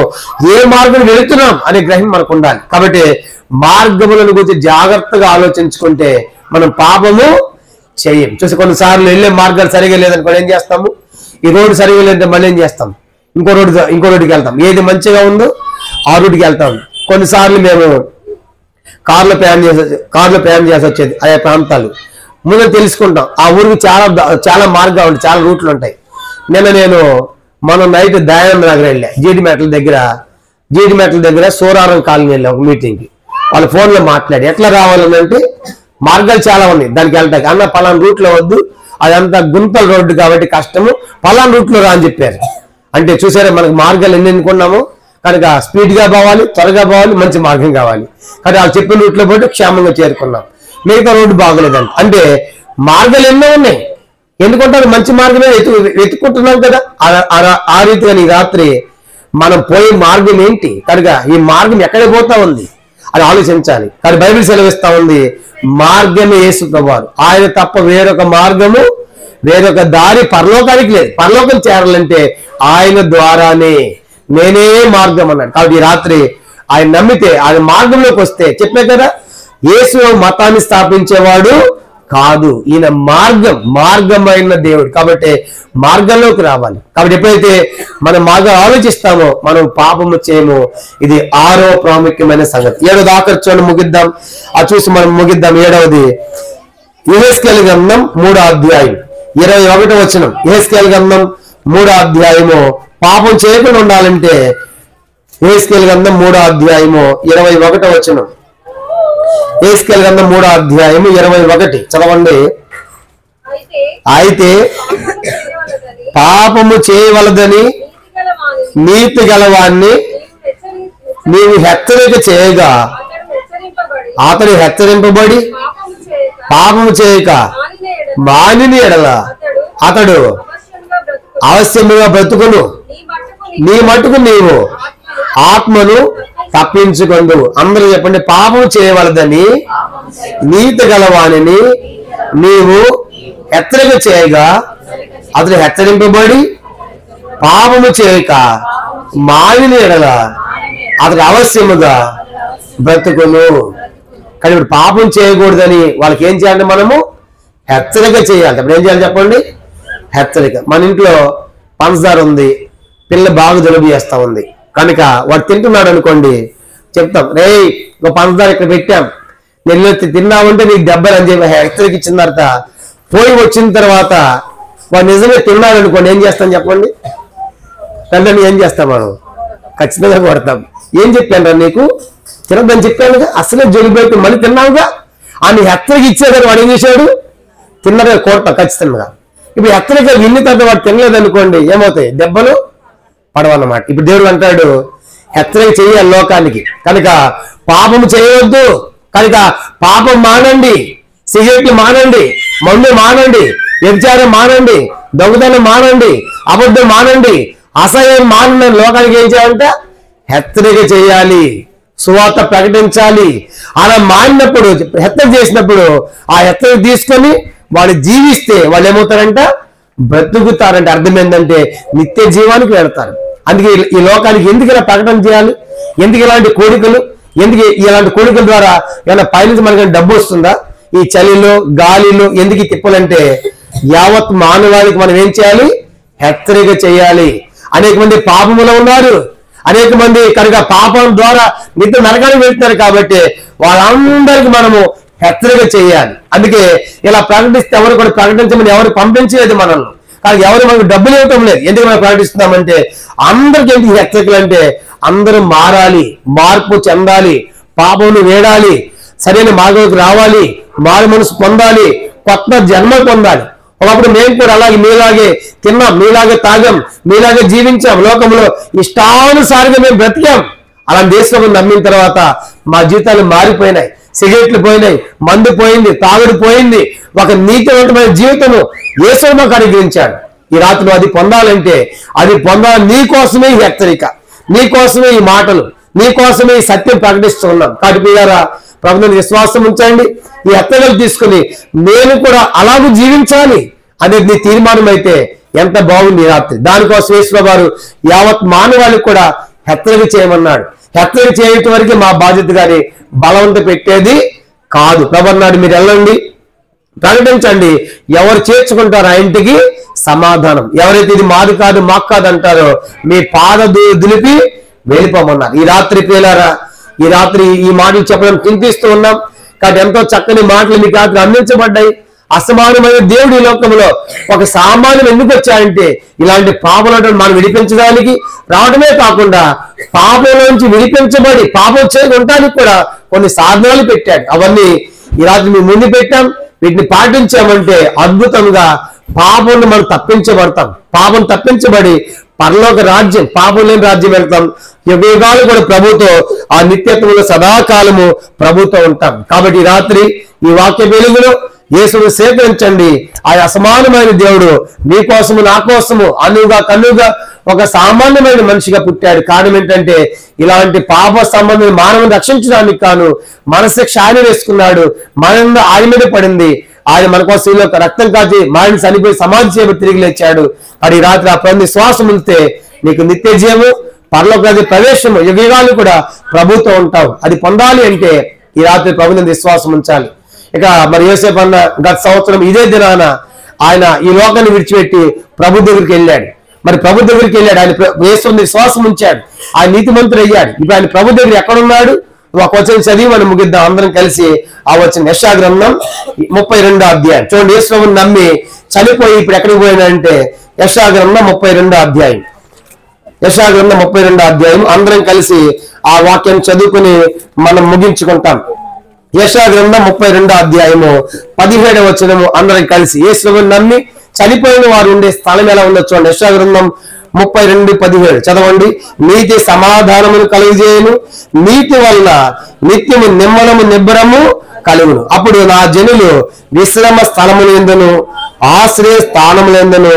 ఏ మార్గం వెళుతున్నాం అనే గ్రహం మనకు ఉండాలి. కాబట్టి మార్గములను గురించి జాగ్రత్తగా ఆలోచించుకుంటే మనం పాపము చేయం. చూసి కొన్నిసార్లు వెళ్ళే మార్గాలు సరిగా లేదనుకోండి ఏం చేస్తాము? ఈ రోడ్డు సరిగా లేదంటే మళ్ళీ ఏం చేస్తాం? ఇంకో రోడ్డుకి వెళ్తాం. ఏది మంచిగా ఉందో ఆ రూట్కి వెళ్తాం. కొన్నిసార్లు మేము కార్లో ప్రయాణం చేసి వచ్చేది ఆయా ప్రాంతాలు ముందు తెలుసుకుంటాం. ఆ ఊరికి చాలా మార్గాలు ఉంటాయి, చాలా రూట్లు ఉంటాయి. నేను మనం నైట్ దయానంద నగర్ వెళ్ళా, జీడిమెట్ల దగ్గర సూరారం కాలనీ వెళ్ళా ఒక మీటింగ్కి. వాళ్ళ ఫోన్లో మాట్లాడి ఎట్లా రావాలని అంటే మార్గాలు చాలా ఉన్నాయి దానికి వెళ్ళటానికి. అన్న పలానా రూట్లో వద్దు, అదంతా గుంతల రోడ్డు కాబట్టి కష్టము, పలానా రూట్లో రా అని చెప్పారు. అంటే చూసారా మనకు మార్గాలు ఎన్ని ఎన్నుకున్నాము. కనుక స్పీడ్గా పోవాలి, త్వరగా పోవాలి, మంచి మార్గం కావాలి. కానీ వాళ్ళు చెప్పిన రూట్లో పోతే క్షేమంగా చేరుకున్నాం. మిగతా రోడ్డు బాగోలేదంట. అంటే మార్గాలు ఎన్నో ఉన్నాయి. ఎందుకంటే మంచి మార్గమే వెతుక్కుంటున్నాం కదా. ఆ రీతిగా ఈ రాత్రి మనం పోయే మార్గం ఏంటి, కనుక ఈ మార్గం ఎక్కడికి పోతా ఉంది అని ఆలోచించాలి. కానీ బైబిల్ సెలవిస్తా ఉంది, మార్గమే యేసు ప్రభువారు, ఆయన తప్ప వేరొక మార్గము, వేరొక దారి పరలోకానికి లేదు. పరలోకం చేరాలంటే ఆయన ద్వారానే, నేనే మార్గం అన్నాడు. కాబట్టి ఈ రాత్రి ఆయన నమ్మితే, ఆయన మార్గంలోకి వస్తే, చెప్పే కదా యేసు మతాన్ని స్థాపించేవాడు కాదు, ఈయన మార్గమైన దేవుడు. కాబట్టి మార్గంలోకి రావాలి. కాబట్టి ఎప్పుడైతే మనం మార్గం ఆలోచిస్తామో మనం పాపము చేయము. ఇది 6వ ప్రాముఖ్యమైన సంగతి. 7వ ఆఖరి ముగిద్దాం. అది చూసి మనం ముగిద్దాం. 7వది యెహెజ్కేలు గ్రంథం 3వ అధ్యాయం 21వ వచనం. యెహెజ్కేలు గ్రంథం 3వ అధ్యాయము పాపం చేయకుండా ఉండాలంటే యెహెజ్కేలు గ్రంథం 3వ అధ్యాయము 21వ వచనం. యెహెజ్కేలు గ్రంథం 3వ అధ్యాయము 21 చదవండి. అయితే పాపము చేయవలదని నీతి గలవాన్ని నీవు హెచ్చరిక చేయగా అతడు హెచ్చరింపబడి పాపము చేయక మానిని ఎడల అతడు అవశ్యముగా బ్రతుకును, నీ మట్టుకు నీవు ఆత్మను తప్పించుకొందు. అందరూ చెప్పండి, పాపము చేయవలదని నీతి గలవానిని నీవు హెచ్చరిక చేయగా అతడు హెచ్చరింపబడి పాపము చేయక మానిని ఎడల అతడు అవశ్యముగా బ్రతుకును. కానీ ఇప్పుడు పాపం చేయకూడదని వాళ్ళకి ఏం చేయాలంటే మనము హెచ్చరిక చేయాలి. అప్పుడు ఏం చేయాలి చెప్పండి? హెచ్చరిక. మన ఇంట్లో పంచదార ఉంది, పిల్ల బాగా జలుబు చేస్తా ఉంది కనుక వాడు తింటున్నాడు అనుకోండి, చెప్తాం, రే ఒక పంచదార ఇక్కడ పెట్టాం, నెల్లు తిన్నామంటే నీకు దెబ్బలు అని చెప్పి హెచ్చరిక ఇచ్చిన తర్వాత పోయి వచ్చిన తర్వాత వాడు నిజంగా తిన్నాడు అనుకోండి, ఏం చేస్తాం చెప్పండి? తల్లిని ఏం చేస్తాం మనం? ఖచ్చితంగా కొడతాం. ఏం చెప్పాను రా నీకు, తినద్దని చెప్పానుగా, అసలే జలుబు అయితే మళ్ళీ తిన్నావుగా అని హెచ్చరిక ఇచ్చేదాన్ని వాడు ఏం చేశాడు? తిన్నగా కొడతాం ఖచ్చితంగా. ఇప్పుడు హెచ్చరిక విన్ని తర్వాత వాడు తినలేదు అనుకోండి, ఏమవుతాయి? దెబ్బలు పడవన్నమాట. ఇప్పుడు దేవుడు అంటాడు హెచ్చరిక చేయాలి లోకానికి, కనుక పాపం చేయవద్దు, కనుక పాపం మానండి, సిగరెట్లు మానండి, మందు మానండి, వ్యభిచారం మానండి, దొంగతనం మానండి, అబద్ధం మానండి, అసహ్యం మానండి. లోకానికి ఏం చేయాలంటే హెచ్చరిక చేయాలి, సువార్త ప్రకటించాలి. అలా మారినప్పుడు, హెచ్చరిక చేసినప్పుడు ఆ హెచ్చరిక తీసుకొని వాళ్ళు జీవిస్తే వాళ్ళు ఏమవుతారంట? బ్రతుకుతారంటే అర్థం ఏంటంటే నిత్య జీవానికి వెళ్తారు. అందుకే ఈ లోకానికి ఎందుకు ఇలా ప్రకటన చేయాలి? ఎందుకు ఇలాంటి కోరికలు? ఎందుకు ఇలాంటి కోరికల ద్వారా ఏమైనా పైనుంచి మనకి డబ్బు వస్తుందా? ఈ చలిలో గాలిలో ఎందుకు తిప్పాలంటే యావత్ మానవాళికి మనం ఏం చేయాలి? హెచ్చరిక చేయాలి. అనేక మంది పాపములో ఉన్నారు, అనేక మంది కనుక పాపం ద్వారా నిత్య నరకానికి వెళ్తున్నారు కాబట్టి వాళ్ళందరికీ మనము హెచ్చరిక చేయాలి. అందుకే ఇలా ప్రకటిస్తే ఎవరు కూడా ప్రకటించమని ఎవరు పంపించలేదు మనల్ని, కానీ ఎవరు మనకు డబ్బులు ఇవ్వటం లేదు. ఎందుకు మనం ప్రకటిస్తున్నామంటే అందరికి ఏంటి హెచ్చరికలు అంటే అందరూ మారాలి, మార్పు చెందాలి, పాపమును వేడాలి, సరైన మార్గంలోకి రావాలి, మారు మనసు పొందాలి, కొత్త జన్మ పొందాలి. ఒకప్పుడు మేము కూడా అలాగే మీలాగే తిన్నాం, మీలాగే తాగాం, మీలాగే జీవించాం, లోకంలో ఇష్టానుసారంగా మేము బ్రతికాం. అలా దేశంలో నమ్మిన తర్వాత మా జీవితాలు మారిపోయినాయి. సిగరెట్లు పోయినాయి, మందు పోయింది, తాగుడు పోయింది. ఒక నీతివంతమైన జీవితము యేసు మాకు అనుగ్రహించాడు. ఈ రాత్రి అది పొందాలంటే అది పొందాలి నీ కోసమే ఈ హెచ్చరిక, నీ కోసమే ఈ మాటలు, నీ కోసమే ఈ సత్యం ప్రకటిస్తూ ఉన్నాం. కాబట్టి మీరా ప్రభువుని విశ్వాసం ఉంచండి, ఈ హెచ్చరికలు తీసుకుని నేను కూడా అలాగూ జీవించాలి అనేది నీ తీర్మానం అయితే ఎంత బాగుంది ఈ రాత్రి. దానికోసం యేసు వారు యావత్ మానవాళికి కూడా హెచ్చరిక చేయమన్నాడు. హెచ్చరిక చేయటం వరకు మా బాధ్యత కానీ బలవంత పెట్టేది కాదు. ప్రభు అన్నాడు మీరు వెళ్ళండి, ప్రకటించండి, ఎవరు చేర్చుకుంటారో ఆ ఇంటికి సమాధానం. ఎవరైతే ఇది మాది కాదు మాకు కాదు అంటారో మీ పాద దులిపి వెళ్ళిపోమన్నారు. ఈ రాత్రి పేలారా, ఈ రాత్రి ఈ మాటలు చెప్పడం చింతిస్తూ ఉన్నాం. కాబట్టి ఎంతో చక్కని మాటలు మీకు రాత్రి అందించబడ్డాయి. అసమానమైన దేవుడు ఈ లోకంలో ఒక సామాన్యం ఎందుకు వచ్చాయంటే ఇలాంటి పాపంలో మనం విడిపించడానికి రావడమే కాకుండా పాపంలోంచి విడిపించబడి పాపం చేయడానికి కూడా కొన్ని సాధనాలు పెట్టాడు. అవన్నీ ఈ రాత్రి మేము ముందు పెట్టాం. వీటిని పాటించామంటే అద్భుతంగా పాపం మనం తప్పించబడతాం. పాపం తప్పించబడి పరలోక రాజ్యం, పాపం లేని రాజ్యం వెళ్తాం. యుగాలు కూడా ప్రభుతో ఆ నిత్యత్వంలో సదాకాలము ప్రభుతో ఉంటాం. కాబట్టి ఈ రాత్రి ఈ వాక్య వెలుగులో యేసును సేకరించండి. ఆ అసమానమైన దేవుడు నీ కోసము నా కోసము అనుగా కన్నుగా ఒక సామాన్యమైన మనిషిగా పుట్టాడు. కారణం ఏంటంటే ఇలాంటి పాప సంబంధం మానవుని రక్షించడానికి కాను మనశిక్ష ఆయన వేసుకున్నాడు. మన ఆయన మీద పడింది. ఆయన మన కోసం రక్తం కాచి మాయని చనిపోయి సమాధి చేయబడి తిరిగి లేచాడు. అది రాత్రి ఆ ప్రభు శ్వాసం ఉంటే నీకు నిత్య జీవము, పరలోక ప్రవేశము, యుగాలు కూడా ప్రభుతో ఉంటావు. అది పొందాలి అంటే ఈ రాత్రి ప్రభుని విశ్వాసం ఉంచాలి. ఇక మరి యోసేపు అన్న గత సంవత్సరం ఇదే దినాన ఆయన ఈ లోకాన్ని విడిచిపెట్టి ప్రభు దగ్గరికి వెళ్ళాడు. మరి ప్రభు దగ్గరికి వెళ్ళాడు, ఆయన యేసుని విశ్వాసం ఉంచాడు, ఆయన నీతిమంతుడు అయ్యాడు. ఇప్పుడు ఆయన ప్రభు దగ్గర ఎక్కడున్నాడు? ఒక వచనం చదివి మనం ముగిద్దాం అందరం కలిసి. ఆ వచనం యెషయా గ్రంథం 32వ అధ్యాయం చూడండి. యేసుని నమ్మి చనిపోయి ఇప్పుడు ఎక్కడికి పోయినంటే యెషయా గ్రంథం 32వ అధ్యాయం. యెషయా గ్రంథం 32వ అధ్యాయం అందరం కలిసి ఆ వాక్యం చదువుకుని మనం ముగించుకుంటాం. యెషయా గ్రంథం 32వ అధ్యాయము 17వ వచనము అందరం కలిసి. యేసుని నమ్మి చనిపోయిన వారు ఉండే స్థలం ఎలా ఉందో చూడండి. యెషయా గ్రంథం 32:17 చదవండి. నీతి సమాధానమును కలుగజేయును, నీతి వల్ల నిత్యము నిమ్మలము నిబ్బరము కలుగును. అప్పుడు నా జనులు విశ్రమ స్థలములందును ఆశ్రయ స్థానములందును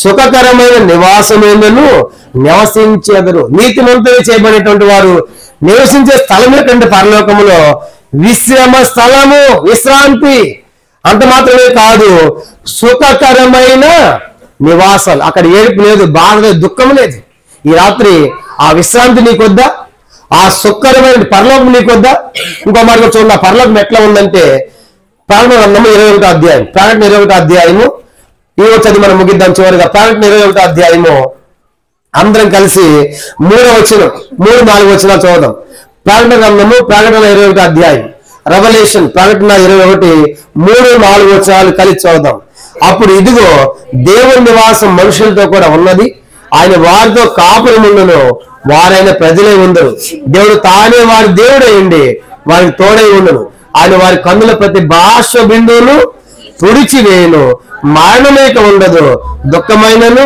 సుఖకరమైన నివాసములందును నివసించెదరు. నీతిమంతులు చేయబడినటువంటి వారు నివసించే స్థలం ఏంటంటే పరలోకములో విశ్రమ స్థలము, విశ్రాంతి. అంత మాత్రమే కాదు, సుఖకరమైన నివాసాలు. అక్కడ ఏడుపు లేదు, బాధ లేదు, దుఃఖం లేదు. ఈ రాత్రి ఆ విశ్రాంతి నీకొద్దా? ఆ సుఖకరమైన పరలోకం నీకొద్దా? ఇంకో మాట చూడండి, ఆ పరలోకం ఎట్లా ఉందంటే ప్రకటన గ్రంథము 21వ అధ్యాయం, ప్రకటన 21వ అధ్యాయము ఈ వచ్చి మనం ముగిద్దాం చివరిగా. ప్రకటన 21వ అధ్యాయము అందరం కలిసి 3వ వచనం 3-4 వచనాలు చదువుదాం. ప్రకటన గ్రంథము ప్రకటన 21వ అధ్యాయం, రెవల్యూషన్ ప్రకటన 21 3-4 వచనాలు కలిసి చదువుదాం. అప్పుడు ఇదిగో దేవుని నివాసం మనుషులతో కూడా ఉన్నది, ఆయన వారితో కాపురం ఉండును, వారైన ప్రజలే ఉండరు. దేవుడు తానే వారి దేవుడై ఉండి వారికి తోడై ఉండును. ఆయన వారి కన్నుల ప్రతి భాష బిందువును తుడిచివేయును. మరణమేక ఉండదు, దుఃఖమైనను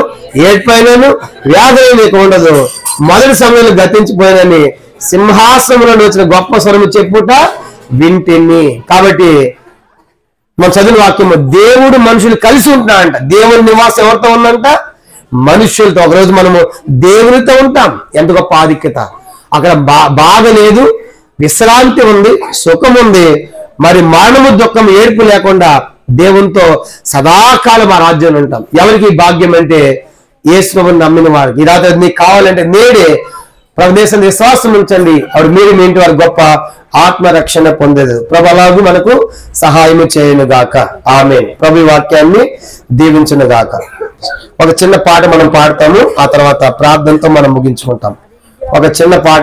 ఏడ్పైనను వ్యాధులేక ఉండదు. మొదటి సమయంలో గతించిపోయినని సింహాసనంలో వచ్చిన గొప్ప స్వరము చెప్పుట వింటిని. కాబట్టి మనం చదివిన వాక్యము, దేవుడు మనుషులు కలిసి ఉంటున్నాడంట. దేవుని నివాసం ఎవరితో ఉందంట? మనుష్యులతో. ఒకరోజు మనము దేవునితో ఉంటాం. ఎంత గొప్ప ఆధిక్యత! అక్కడ బాధ లేదు, విశ్రాంతి ఉంది, సుఖం ఉంది. మరి మరణము దుఃఖం ఏడుపు లేకుండా దేవునితో సదాకాలం ఆ రాజ్యంలో ఉంటాం. ఎవరికి భాగ్యం అంటే యేసుని నమ్మిన వారికి. ఈ రాత్రి నీకు కావాలంటే నేడే ప్రభుదేశం విశ్వాసం ఉంచండి, అప్పుడు మీరు మీ ఇంటి వారు గొప్ప ఆత్మరక్షణ పొందేది. ప్రభు అలాగే మనకు సహాయం చేయను గాక. ఆమేన్. ప్రభు వాక్యాన్ని దీవించును గాక. ఒక చిన్న పాట మనం పాడతాము, ఆ తర్వాత ప్రార్థనతో మనం ముగించుకుంటాం. ఒక చిన్న పాట